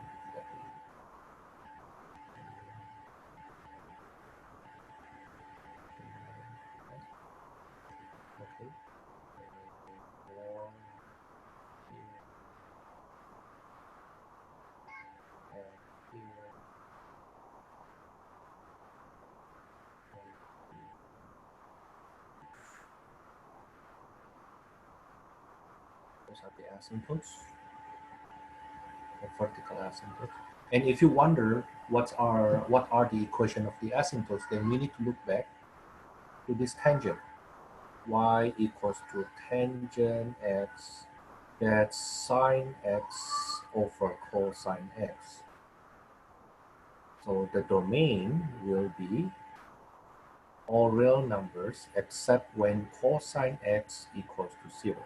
Those are the asymptotes, the vertical asymptotes. And if you wonder what are the equation of the asymptotes, then we need to look back to this tangent. Y equals to tangent x, that's sine x over cosine x. So the domain will be all real numbers except when cosine x equals to 0.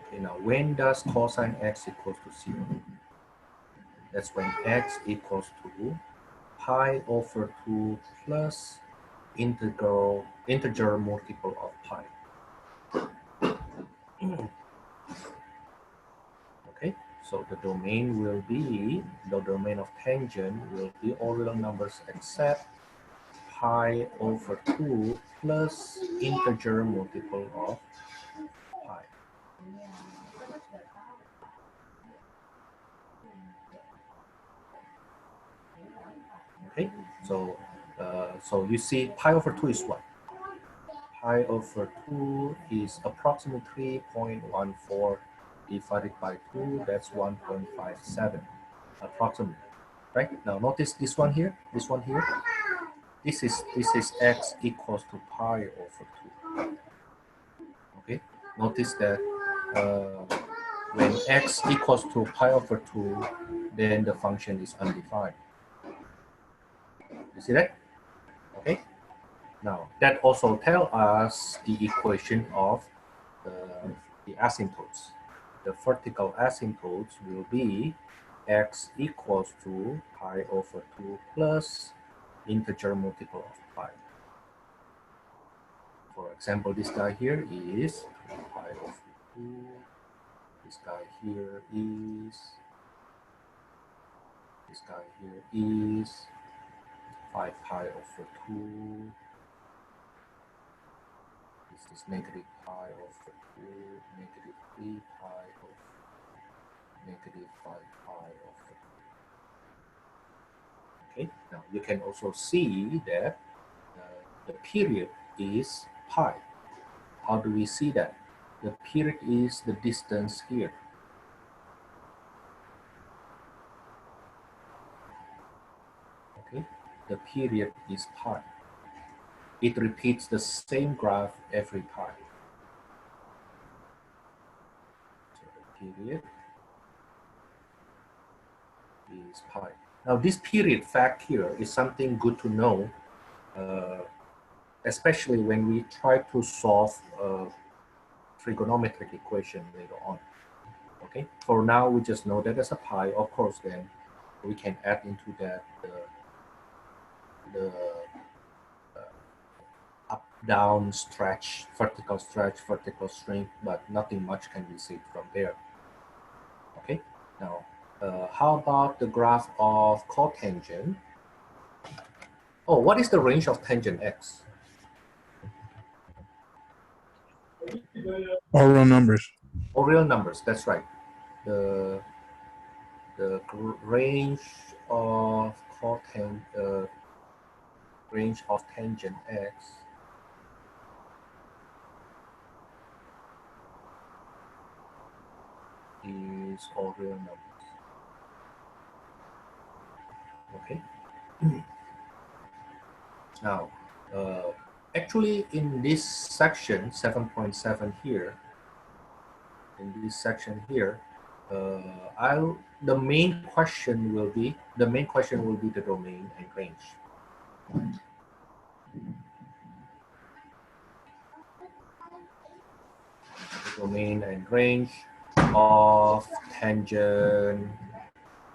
Okay, now when does cosine x equals to 0? That's when x equals to pi over 2 plus integer multiple of pi. Okay, so the domain will be, the domain of tangent will be all real numbers except pi over 2 plus integer multiple of pi. Okay, so so you see pi over 2 is what? Pi over 2 is approximately 3.14 divided by 2, that's 1.57 approximately, right? Now notice this one here, this is x equals to pi over 2. Okay, notice that when x equals to pi over 2, then the function is undefined. You see that? Okay. Now that also tells us the equation of the asymptotes. The vertical asymptotes will be x equals to pi over 2 plus integer multiple of pi. For example, this guy here is pi over 2. This guy here is 5 pi over 2. This is negative pi over 2, negative 3 pi over negative 5 pi over 2. Okay, now you can also see that the period is pi. How do we see that? The period is the distance here. Okay, the period is pi. It repeats the same graph every pi. So the period is pi. Now this period fact here is something good to know, especially when we try to solve a trigonometric equation later on. Okay, for now we just know that as a pi. Of course, then we can add into that the up, down, stretch, vertical string, but nothing much can be seen from there. Okay, now how about the graph of cotangent? Oh, what is the range of tangent x? All real numbers. All real numbers, that's right. The range of tangent x is all real numbers. Okay. Now, actually, in this section 7.7 here, the main question will be the domain and range. The domain and range of tangent,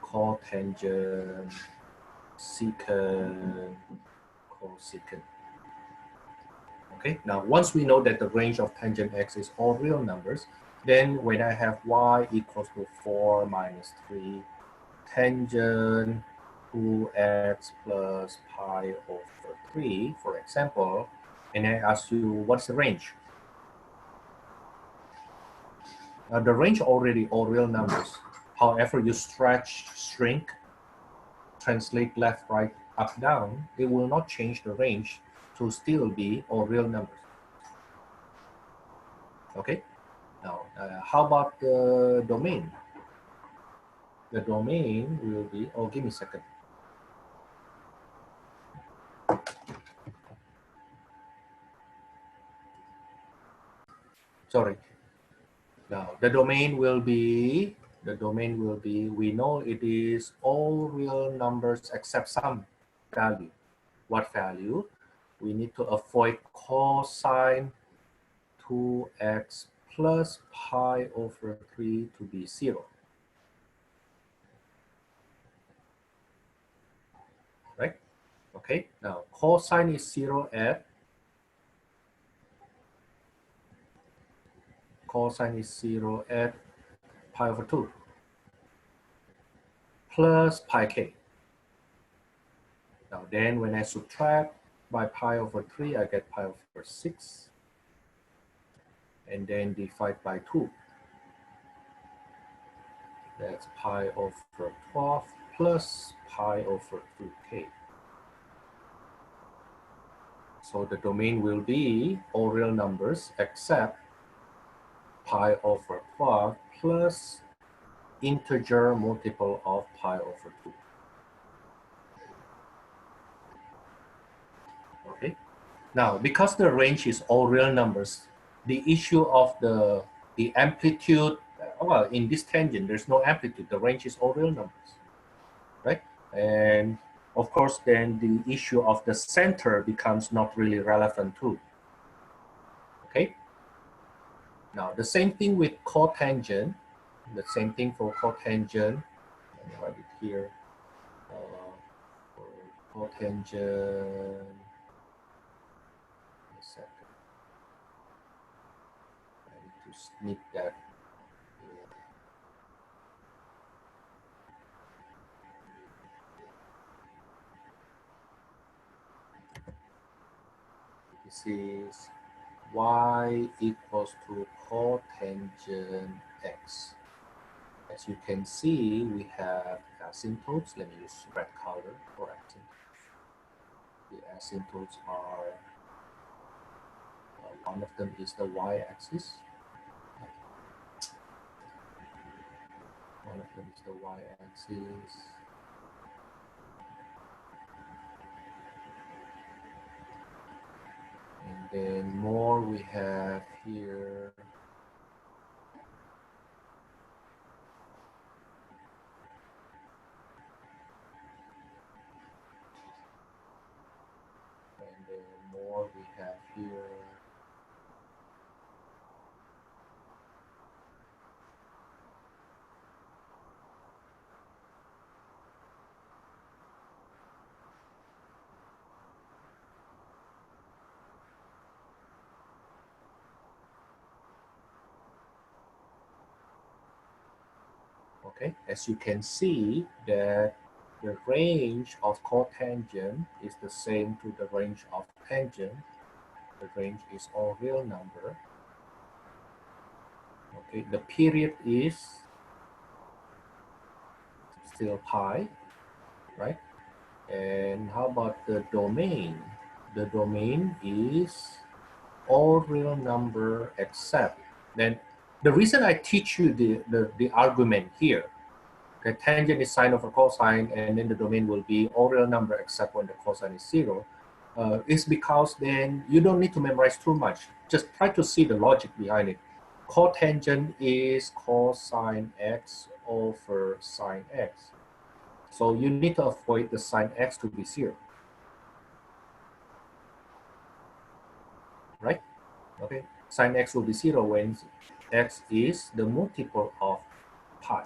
cotangent, secant, cosecant. Okay, now once we know that the range of tangent x is all real numbers, then when I have y equals to 4 minus 3, tangent 2x plus pi over 3, for example, and I ask you what's the range? Now the range already all real numbers. However, you stretch, shrink, translate left, right, up, down, it will not change the range to still be all real numbers. Okay, now how about the domain? The domain will be, oh, give me a second. Sorry. Now the domain will be, we know it is all real numbers except some value. What value? We need to avoid cosine 2x plus pi over 3 to be 0. Right? Okay, now cosine is 0 at pi over 2 plus pi k. Now then when I subtract by pi over 3, I get pi over 6. And then divide by 2. That's pi over 12 plus pi over 2k. So the domain will be all real numbers except pi over 12 plus integer multiple of pi over 2. Okay. Now, because the range is all real numbers, the issue of the amplitude, well, in this tangent, there's no amplitude. The range is all real numbers. right? And of course, then the issue of the center becomes not really relevant too. Okay. Now the same thing with cotangent. The same thing for cotangent. Let me write it here. For cotangent. A second. I need to snip that. This is y equals to cotangent x. As you can see, we have asymptotes. Let me use red color for asymptotes. The asymptotes are, one of them is the y-axis. One of them is the y-axis. And then more we have here. And then more we have here. Okay, as you can see that the range of cotangent is the same to the range of tangent. The range is all real number. Okay, the period is still pi, right? And how about the domain? The domain is all real number except, then the reason I teach you the argument here, okay, tangent is sine over cosine, and then the domain will be all real number except when the cosine is 0, is because then you don't need to memorize too much. Just try to see the logic behind it. Cotangent is cosine x over sine x. So you need to avoid the sine x to be 0. Right? Okay. Sine x will be 0 when x is the multiple of pi.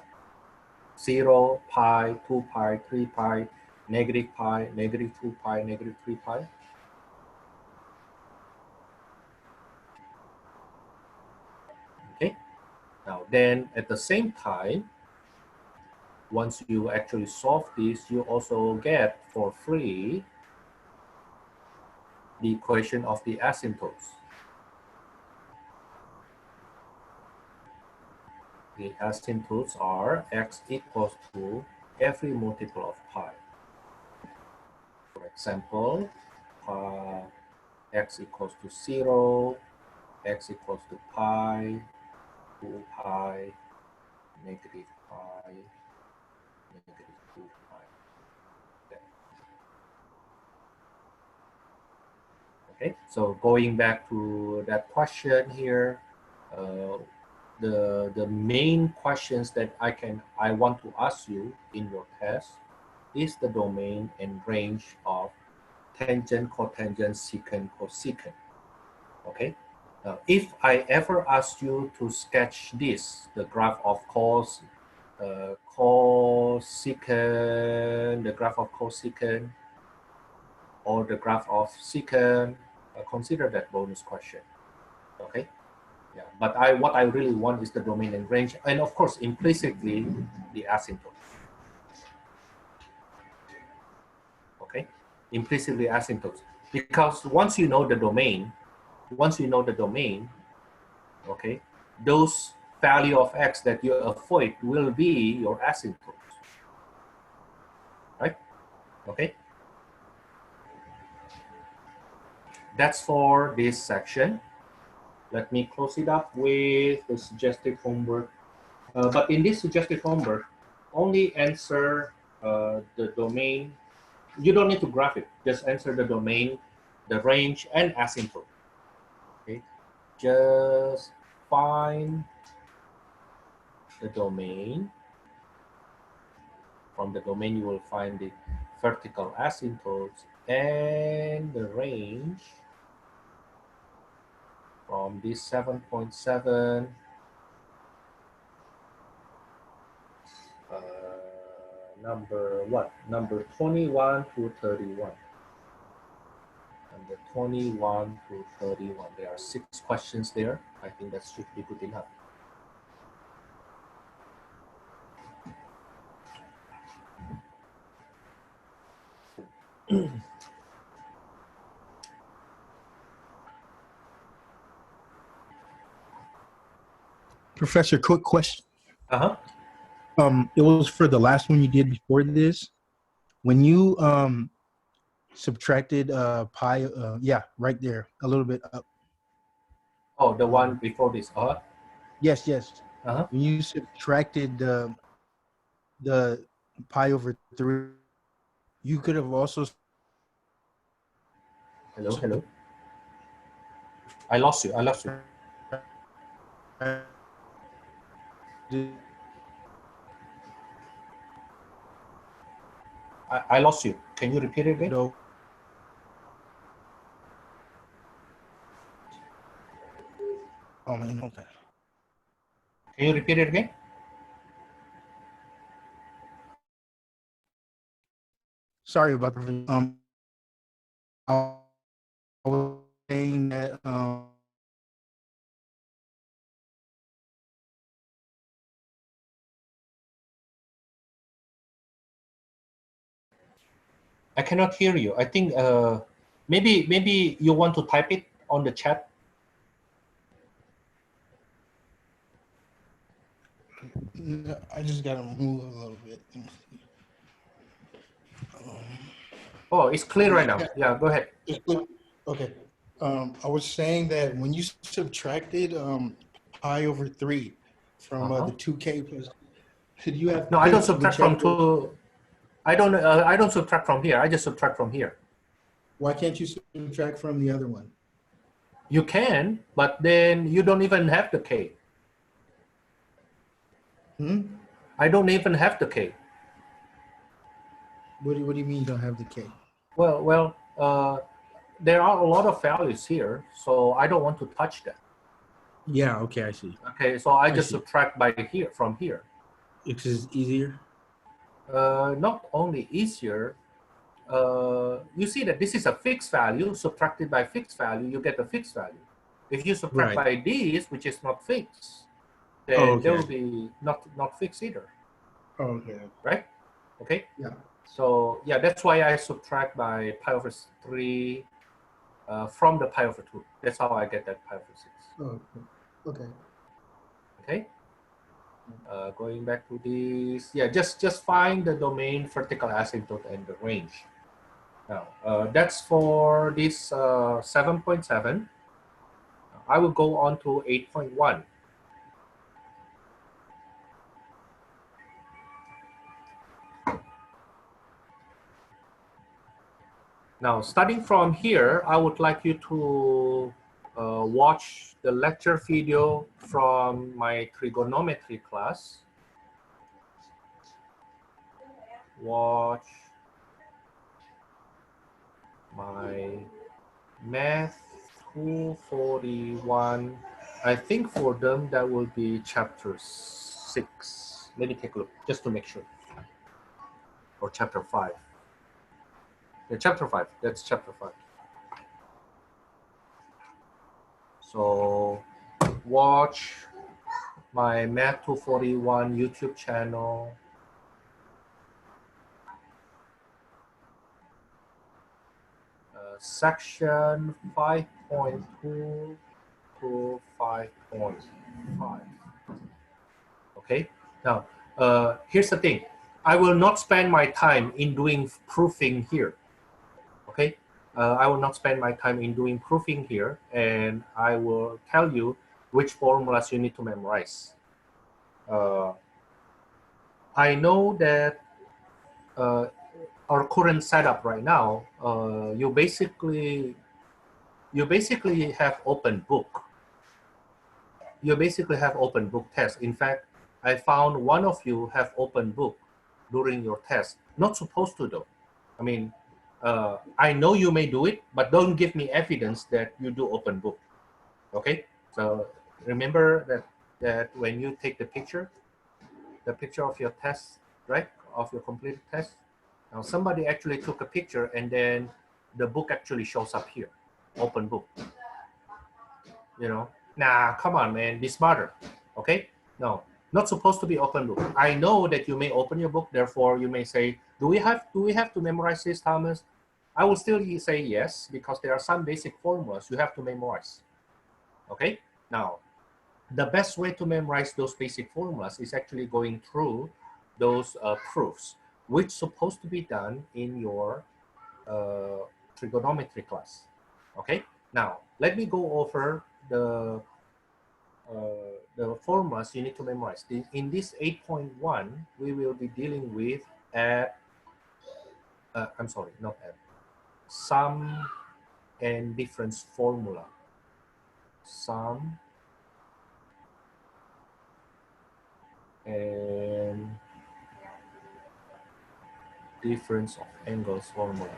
0, pi, 2 pi, 3 pi, negative pi, negative 2 pi, negative 3 pi. Okay. Now then at the same time, once you actually solve this, you also get for free the equation of the asymptotes. The asymptotes are x equals to every multiple of pi. For example, x equals to 0, x equals to pi, 2 pi, negative pi, negative 2 pi. Okay, so going back to that question here, the main questions that I want to ask you in your test is the domain and range of tangent, cotangent, secant, cosecant. Okay. If I ever ask you to sketch this, the graph of cosecant, the graph of cosecant, or the graph of secant, consider that bonus question. Okay. Yeah, but what I really want is the domain and range, and of course, implicitly, the asymptotes. Okay, implicitly asymptotes, because once you know the domain, okay, those value of x that you avoid will be your asymptotes, right? Okay, that's for this section. Let me close it up with the suggested homework. But in this suggested homework, only answer the domain. You don't need to graph it. Just answer the domain, the range, and asymptote. Okay, just find the domain, from the domain, you will find the vertical asymptotes and the range from this 7.7 number 21 to 31. Number 21 to 31. There are 6 questions there. I think that should be good enough. Professor, quick question. Uh-huh. It was for the last one you did before this. When you subtracted pi, yeah, right there, a little bit up. Oh, the one before this. Yes, yes. Uh-huh. When you subtracted the pi over 3, you could have also. Hello, hello. I lost you. I lost you. Can you repeat it again? No. Oh man, okay. Can you repeat it again? Sorry about the. I was saying that. I cannot hear you. I think maybe you want to type it on the chat. I just gotta move a little bit. Oh, it's clear right now. Yeah, go ahead. Okay. I was saying that when you subtracted pi over 3 from the 2k plus, did you have? No, I don't subtract from 2. I don't subtract from here. I just subtract from here. Why can't you subtract from the other one? You can, but then you don't even have the k. I don't even have the k. What do you mean you don't have the k? Well, there are a lot of values here, so I don't want to touch that. Yeah. Okay, I see. Okay, so I just subtract by here from here. It's easier. Not only easier. You see that this is a fixed value. Subtracted by fixed value, you get a fixed value. If you subtract by this, which is not fixed, then there will be not fixed either. Okay. Right? Okay. Yeah. So yeah, that's why I subtract by pi over 3 from the pi over 2. That's how I get that pi over 6. Okay. Okay. Going back to this, yeah, just find the domain, vertical asymptote, and the range. Now that's for this 7.7. I will go on to 8.1. Now, starting from here, I would like you to watch the lecture video from my trigonometry class. Watch my math 241. I think for them that will be chapter 6. Let me take a look just to make sure. Or chapter 5. Yeah, chapter 5. That's chapter 5. So watch my Math 241 YouTube channel. Section 5.2 to 5.5. Okay. Now, here's the thing. I will not spend my time in doing proofing here. Okay. I will not spend my time in doing proofing here, and I will tell you which formulas you need to memorize. I know that our current setup right now, you basically have open book. You basically have open book test. In fact, I found one of you have open book, during your test. Not supposed to though. I mean, I know you may do it, but don't give me evidence that you do open book. Okay, so remember that when you take the picture of your test, right, of your completed test. Now somebody actually took a picture and then the book actually shows up here, open book. You know, nah, come on, man, be smarter. Okay, no, not supposed to be open book. I know that you may open your book, therefore you may say, do we have to memorize this, Thomas? I will still say yes, because there are some basic formulas you have to memorize. Okay, now the best way to memorize those basic formulas is actually going through those proofs, which supposed to be done in your trigonometry class. Okay, now let me go over the formulas you need to memorize. In this 8.1, we will be dealing with I'm sorry, not add, sum and difference formula. Sum and difference of angles formula.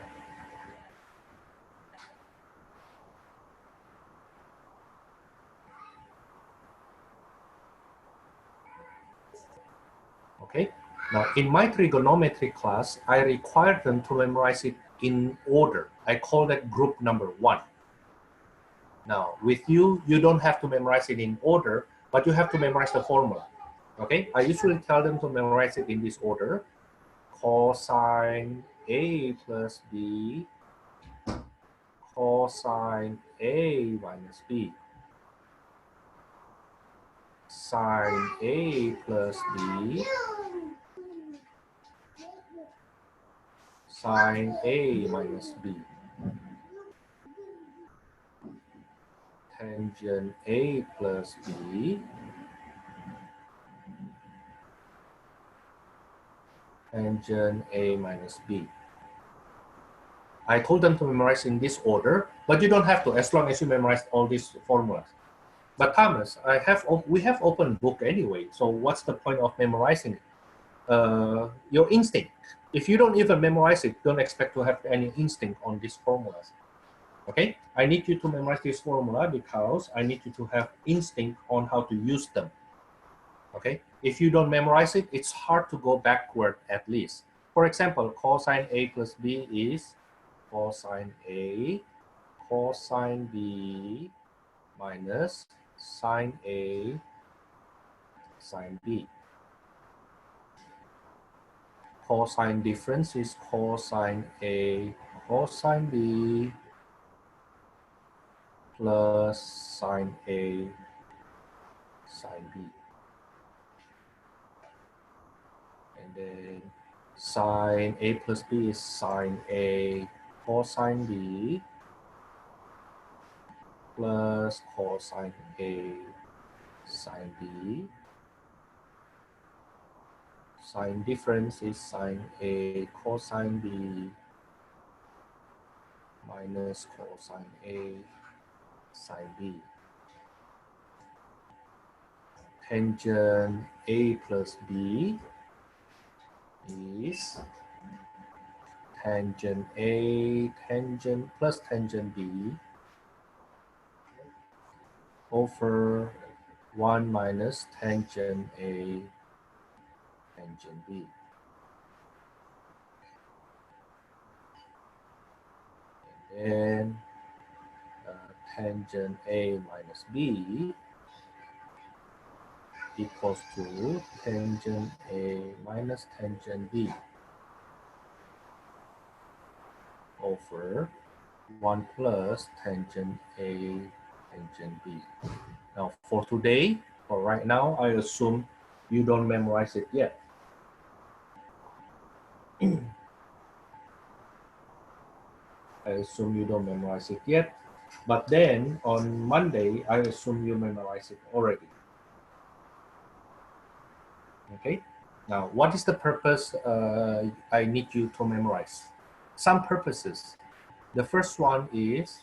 Okay, now in my trigonometry class, I require them to memorize it in order. I call that group number 1. Now with you, you don't have to memorize it in order, but you have to memorize the formula. Okay, I usually tell them to memorize it in this order: cosine A plus B, cosine A minus B, sine A plus B, sine A minus B, tangent A plus B, tangent A minus B. I told them to memorize in this order, but you don't have to, as long as you memorize all these formulas. But Thomas, we have open book anyway, so what's the point of memorizing it? Your instinct. If you don't even memorize it, don't expect to have any instinct on these formulas. Okay, I need you to memorize this formula because I need you to have instinct on how to use them. Okay, if you don't memorize it, it's hard to go backward at least. For example, cosine A plus B is cosine A cosine B minus sine A sine B. Cosine difference is cosine A cosine B plus sine A sine B. And then sine A plus B is sine A cosine B plus cosine A sine B. Sine difference is sine A cosine B minus cosine A sine B. Tangent A plus B is tangent A tangent plus tangent B over 1 minus tangent A tangent B. And then tangent A minus B equals to tangent A minus tangent B over 1 plus tangent A tangent B. Now for today, or right now, I assume you don't memorize it yet. I assume you don't memorize it yet, but then on Monday, I assume you memorize it already. Okay, now what is the purpose I need you to memorize? Some purposes. The first one is,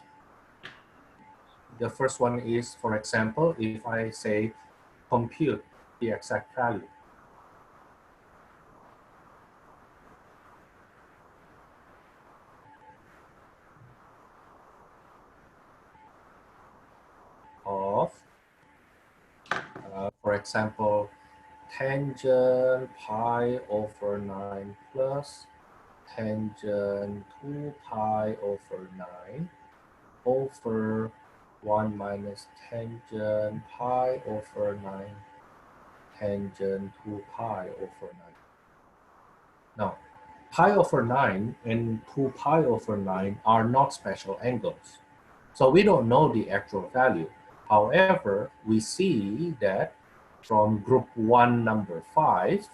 for example, if I say compute the exact value. For example, tangent pi over 9 plus tangent 2 pi over 9 over 1 minus tangent pi over 9 tangent 2 pi over 9. Now, pi over 9 and 2 pi over 9 are not special angles. So we don't know the actual value. However, we see that from group 1, number 5,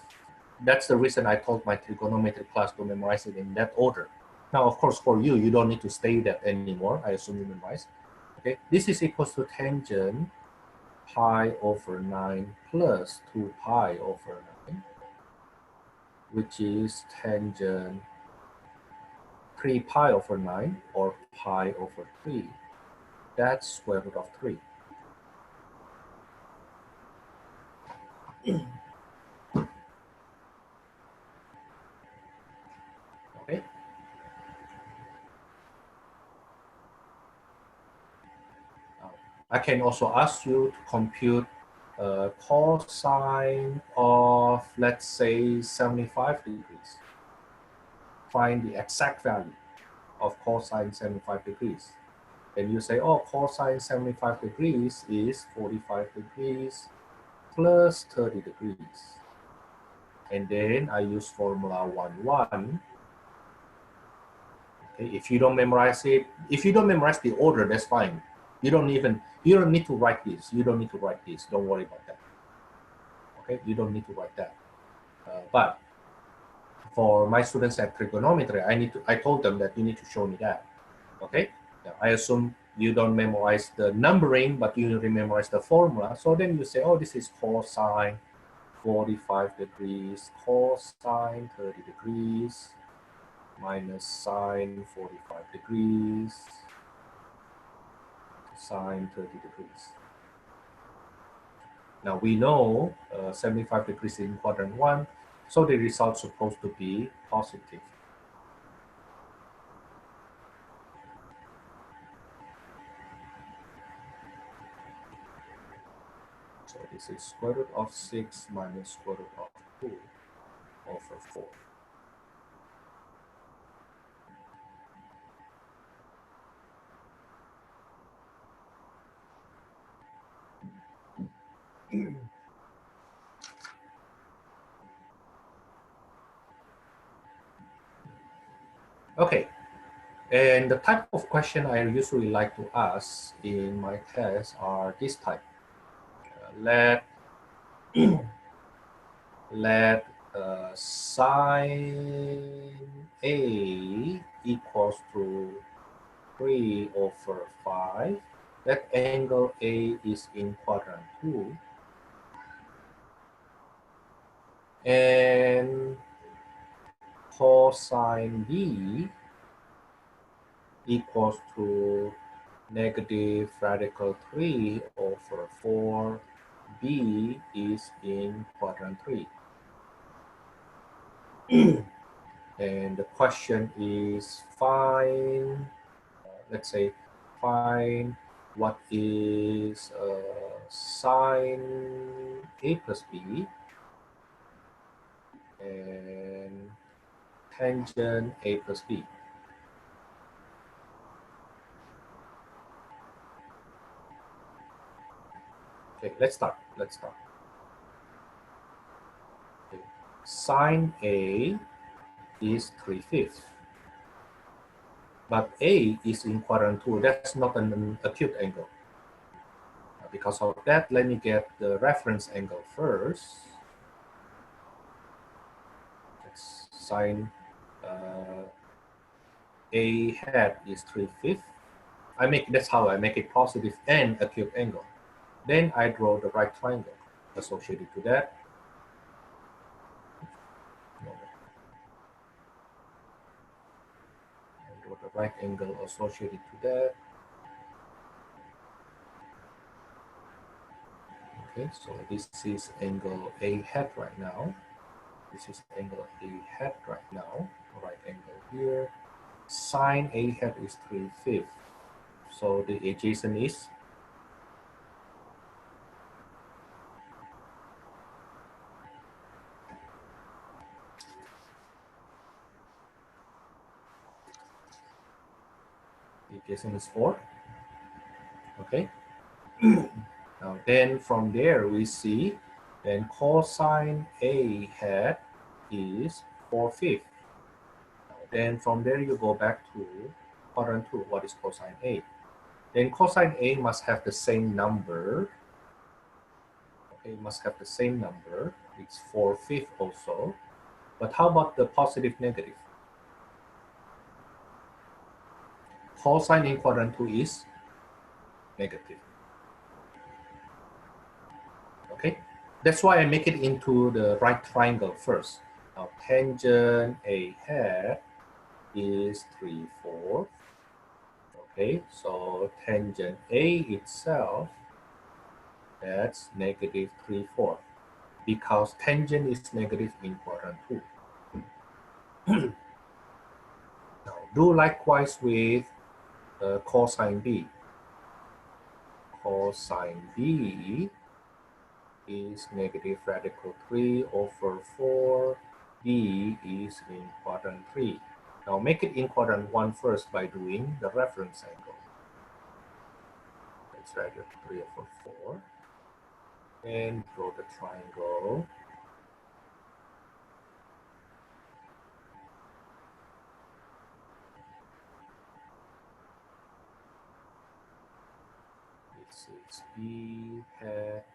that's the reason I told my trigonometry class to memorize it in that order. Now, of course, for you, you don't need to stay that anymore. I assume you memorize. Okay, this is equals to tangent pi over 9 plus 2 pi over 9, which is tangent 3 pi over 9 or pi over 3. That's square root of 3. Okay. I can also ask you to compute cosine of, let's say, 75 degrees. Find the exact value of cosine 75 degrees. And you say, oh, cosine 75 degrees is 45 degrees plus 30 degrees. And then I use formula 1, 1. Okay, if you don't memorize it, if you don't memorize the order, that's fine. You don't need to write this. You don't need to write this. Don't worry about that. Okay, you don't need to write that. But for my students at trigonometry, I told them that you need to show me that. Okay, now, I assume you don't memorize the numbering, but you memorize the formula. So then you say, oh, this is cosine 45 degrees, cosine 30 degrees, minus sine 45 degrees, sine 30 degrees. Now we know 75 degrees in quadrant 1, so the result's supposed to be positive. So this is square root of 6 minus square root of 2 over 4. Okay, and the type of question I usually like to ask in my tests are this type. Let sine A equals to 3 over 5. That angle A is in quadrant 2. And cosine B equals to negative radical 3 over 4. B is in quadrant 3. And the question is find, let's say, find what is sine A plus B and tangent A plus B. Okay, let's start. Okay. Sine A is 3/5. But A is in quadrant 2. That's not an acute angle. Because of that, let me get the reference angle first. Sine A hat is 3/5. That's how I make it positive and acute angle. Then I draw the right triangle associated to that. I draw the right angle associated to that. Okay, so this is angle A hat right now. This is angle A hat right now. Right angle here. Sine A hat is 3/5. So the adjacent is The equation is 4. Okay. Now then from there we see then cosine A hat is 4/5. Then from there you go back to quadrant 2. What is cosine A? Then cosine A must have the same number. Okay, must have the same number. It's 4/5 also. But how about the positive negative? Cosine in quadrant 2 is negative. Okay, that's why I make it into the right triangle first. Now tangent A hat is 3/4. Okay, so tangent A itself, that's negative 3/4 because tangent is negative in quadrant 2. Now do likewise with cosine B. Cosine B is negative radical 3/4. B is in quadrant 3. Now make it in quadrant 1 first by doing the reference angle. It's radical 3/4. And draw the triangle. This is B hat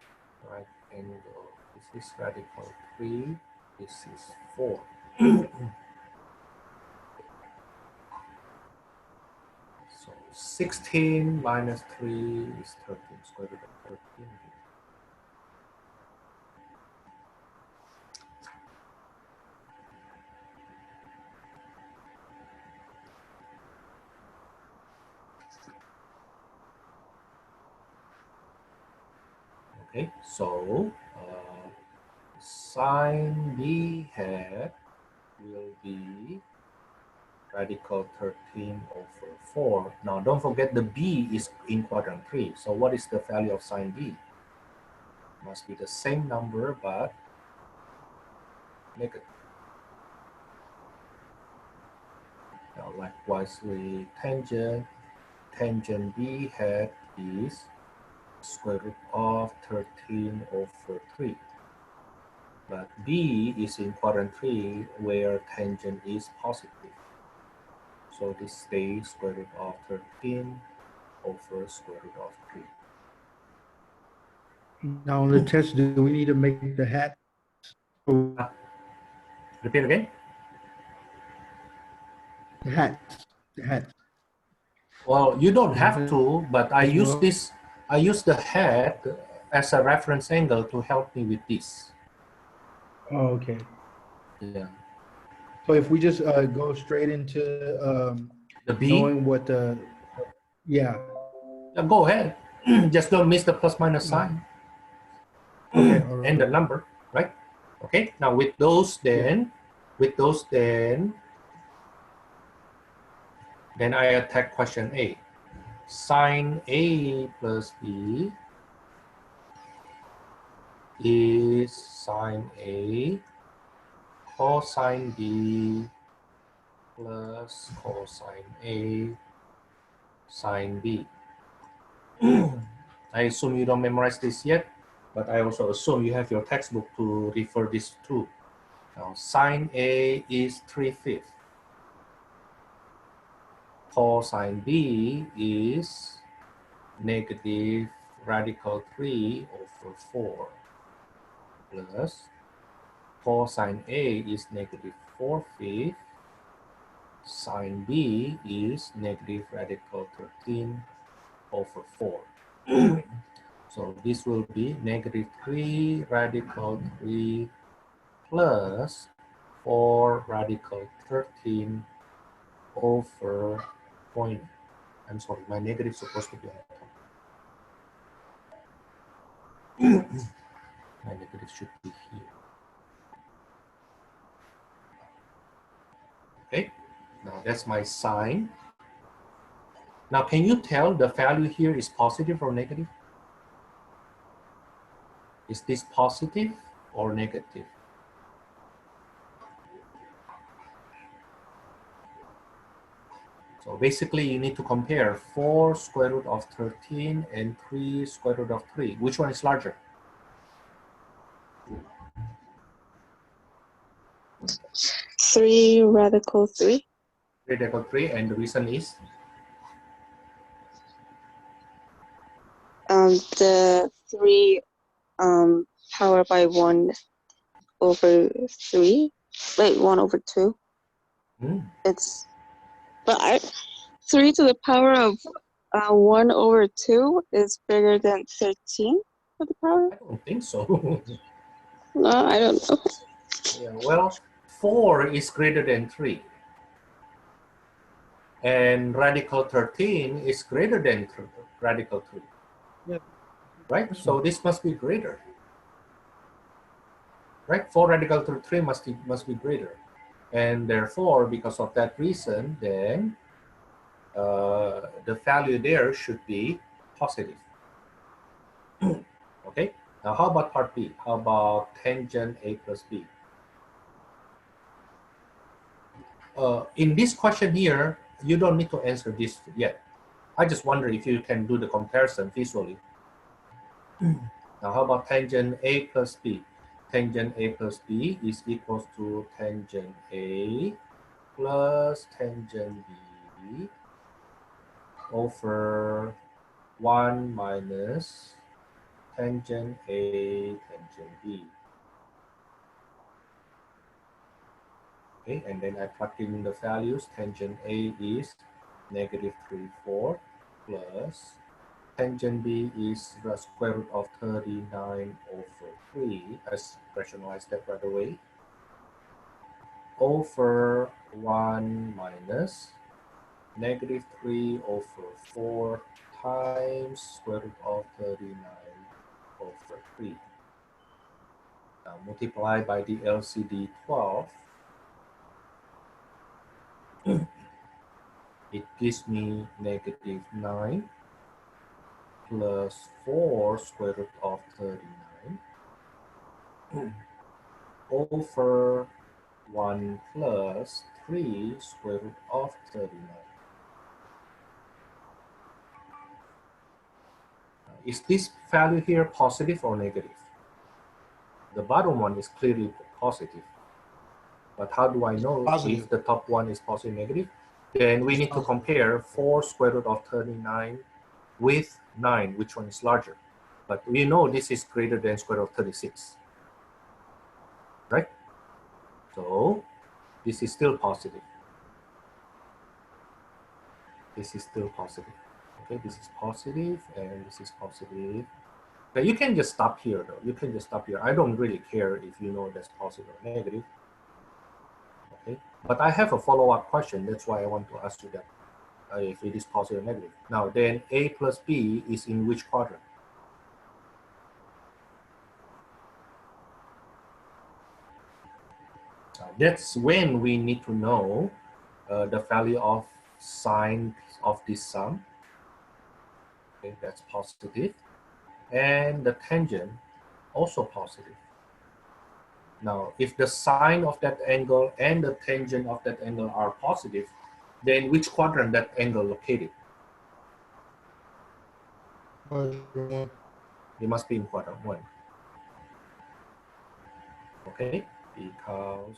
right angle. This is radical 3. This is 4. So 16 minus 3 is 13. Square root of 13. Okay, so sine B hat will be radical 13/4. Now don't forget the B is in quadrant 3. So what is the value of sine B? Must be the same number but negative. Now likewise with tangent B hat is square root of 13/3. But B is in quadrant 3 where tangent is positive. So this stays square root of 13/square root of 3. Now on the test, do we need to make the hat? Repeat again? The hat. The hat. Well, you don't have to, but I use this. I use the hat as a reference angle to help me with this. Oh, okay. Yeah. So if we just go straight into The B. knowing what the, yeah. Go ahead. Just don't miss the plus minus sign. Okay. All right. And the number, right? Okay. Now with those, then I attack question A. Sine A plus B is sine A cosine B plus cosine A sine B. I assume you don't memorize this yet, but I also assume you have your textbook to refer this to. Now sine A is 3/5. Cosine B is negative radical 3/4 plus cosine A is negative 4/5. Sine B is negative radical 13/4. So this will be negative 3 radical 3 plus 4 radical 13/. I'm sorry, my negative is supposed to be on top. My negative should be here. Okay, now that's my sine. Now can you tell the value here is positive or negative? Is this positive or negative? So basically you need to compare 4 square root of 13 and 3 square root of 3. Which one is larger? 3 radical 3. 3 radical 3, and the reason is? The 3 power by 1 over 3. Wait, 1 over 2. It's, but 3 to the power of 1 over 2 is bigger than 13 to the power? I don't think so. No, I don't know. Yeah, well, 4 is greater than 3. And radical 13 is greater than radical 3. Yeah. Right? So this must be greater. Right? 4 radical 3 must be greater. And therefore, because of that reason, then the value there should be positive. Okay? Now, how about part B? How about tangent A plus B? In this question here, you don't need to answer this yet. I just wonder if you can do the comparison visually. Now, how about tangent A plus B? Tangent A plus B is equals to tangent A plus tangent B over 1 minus tangent A tangent B. Okay, and then I plug in the values. Tangent A is negative 3, 4 plus tangent B is the square root of 39 over 3. Let's rationalize that right away. Over 1 minus negative 3 over 4 times square root of 39 over 3. Now multiply by the LCD 12. It gives me negative 9 plus 4 square root of 39 over 1 plus 3 square root of 39. Is this value here positive or negative? The bottom one is clearly positive. But how do I know Positive. if the top one is positive or negative? Then we need to compare 4 square root of 39 with 9, which one is larger? But we know this is greater than square root of 36. Right? So this is still positive. This is still positive. Okay, this is positive and this is positive. Okay, you can just stop here though. You can just stop here. I don't really care if you know that's positive or negative. Okay, but I have a follow-up question. That's why I want to ask you that. If it is positive or negative. Now then A plus B is in which quadrant? That's when we need to know the value of sine of this sum. Okay, that's positive. And the tangent also positive. Now, if the sine of that angle and the tangent of that angle are positive, then which quadrant that angle located? It must be in quadrant 1. Okay, because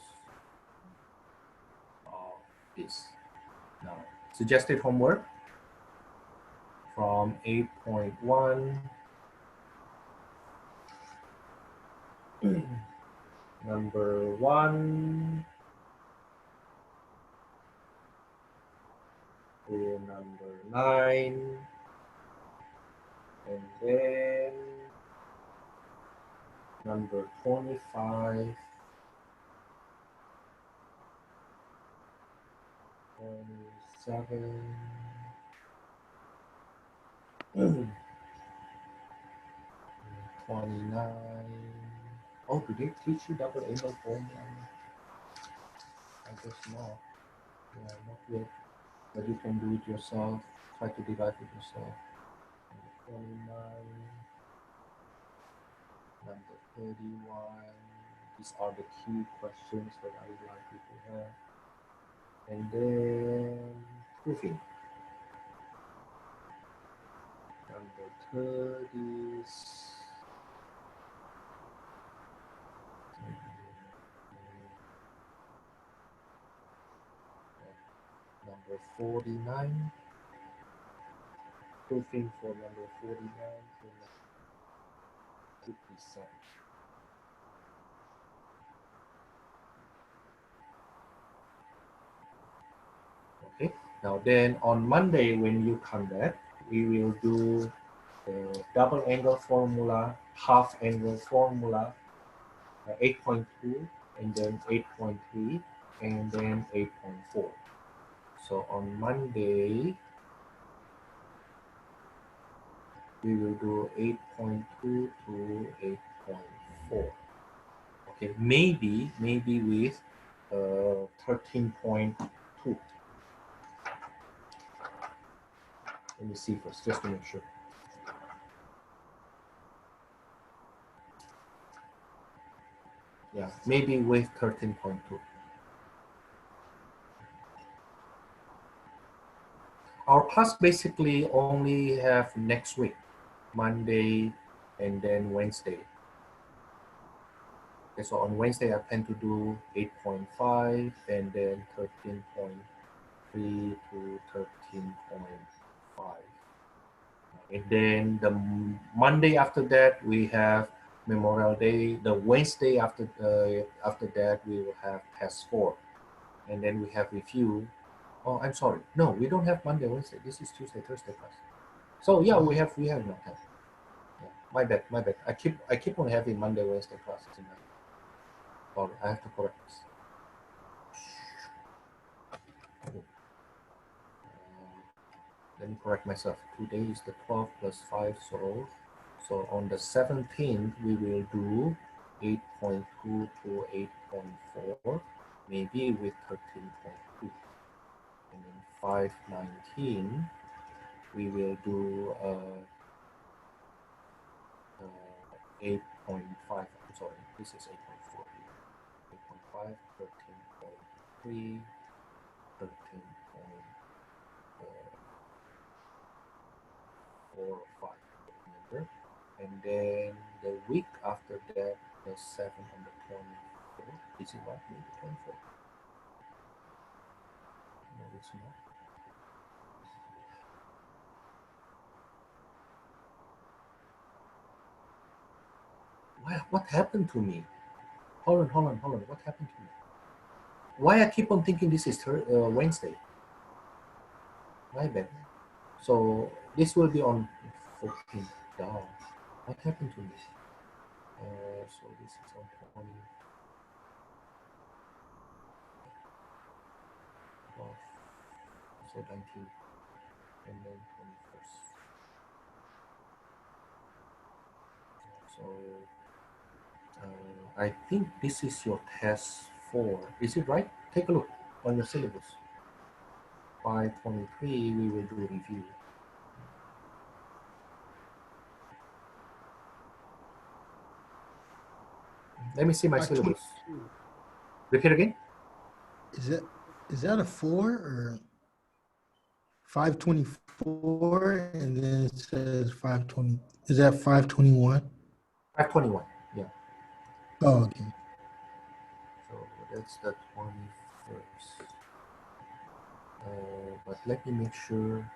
of this. Now, suggested homework from 8.1. Number 1 to number 9, and then number 25, 27, 29. Oh, do they teach you double angle formula? I guess not. Yeah, not yet. But you can do it yourself. Try to derive it yourself. Number 29, number 31. These are the key questions that I would like you to have. And then proofing. Number third is number 49. Proofing for number 49 to be percent. Okay, now then on Monday when you come back, we will do the double angle formula, half angle formula, 8.2, and then 8.3, and then 8.4. So on Monday, we will do 8.2 to 8.4. Okay, maybe with 13.2. Let me see first, just to make sure. Yeah, maybe with 13.2. Our class basically only have next week, Monday and then Wednesday. Okay, so on Wednesday I plan to do 8.5 and then 13.3 to 13.5. And then the Monday after that we have Memorial Day. The Wednesday after that we will have test 4, and then we have review. Oh, I'm sorry. No, we don't have Monday, Wednesday. This is Tuesday, Thursday class. So yeah, we have no time. Yeah, my bad. I keep on having Monday, Wednesday classes in my. Oh, I have to correct this. Let me correct myself. Today is the 12th plus 5, so on the 17th we will do 8.2 to 8.4, maybe with 13.2, and then 5/19 we will do 8.5. I'm sorry, this is 8.4. 8.5, 13.3, 13.4 or 5, remember? And then the week after that, the 7 on the 24th. Is it right? Maybe 24th. No, it's not. What happened to me? Hold on. What happened to me? Why I keep on thinking this is Wednesday? My bad. So this will be on 14th. Down. What happened to me? So this is on 20. So 19, and then 21st. So I think this is your test 4. Is it right? Take a look on your syllabus. 523, we will do a review. Let me see my syllabus. Repeat again. Is that a 4 or 524? And then it says 520. Is that 521? 521. Yeah. Oh, okay. So that's the 21st. But let me make sure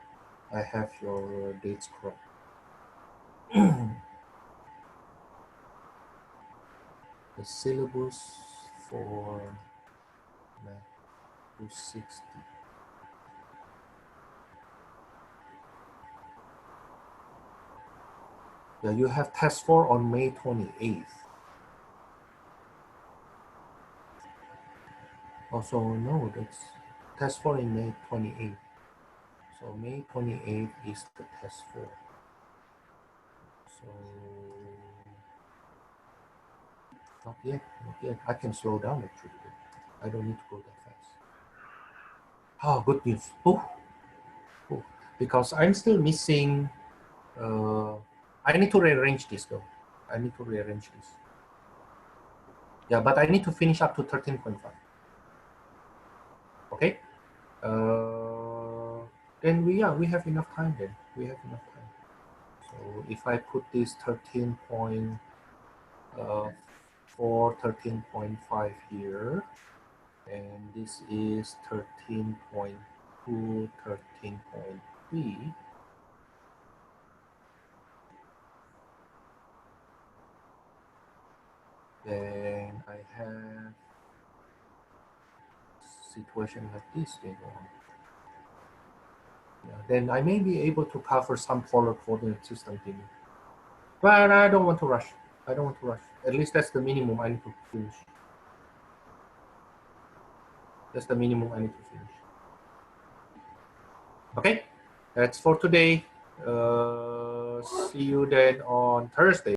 I have your dates correct. The syllabus for Math 260. Yeah, you have test 4 on May 28th. Also, no, that's test 4 in May 28th. So May 28th is the test 4. So not yet. I can slow down actually. I don't need to go that fast. Oh, good news. Because I'm still missing. I need to rearrange this though. Yeah, but I need to finish up to 13.5. Okay. then we have enough time then. We have enough time. So if I put this 13.4, 13.5 here, and this is 13.2, 13.3. Then I have situation like this later on. Yeah, then I may be able to cover some polar coordinate system thing. But I don't want to rush. I don't want to rush. At least that's the minimum I need to finish. That's the minimum I need to finish. Okay, that's for today. See you then on Thursday.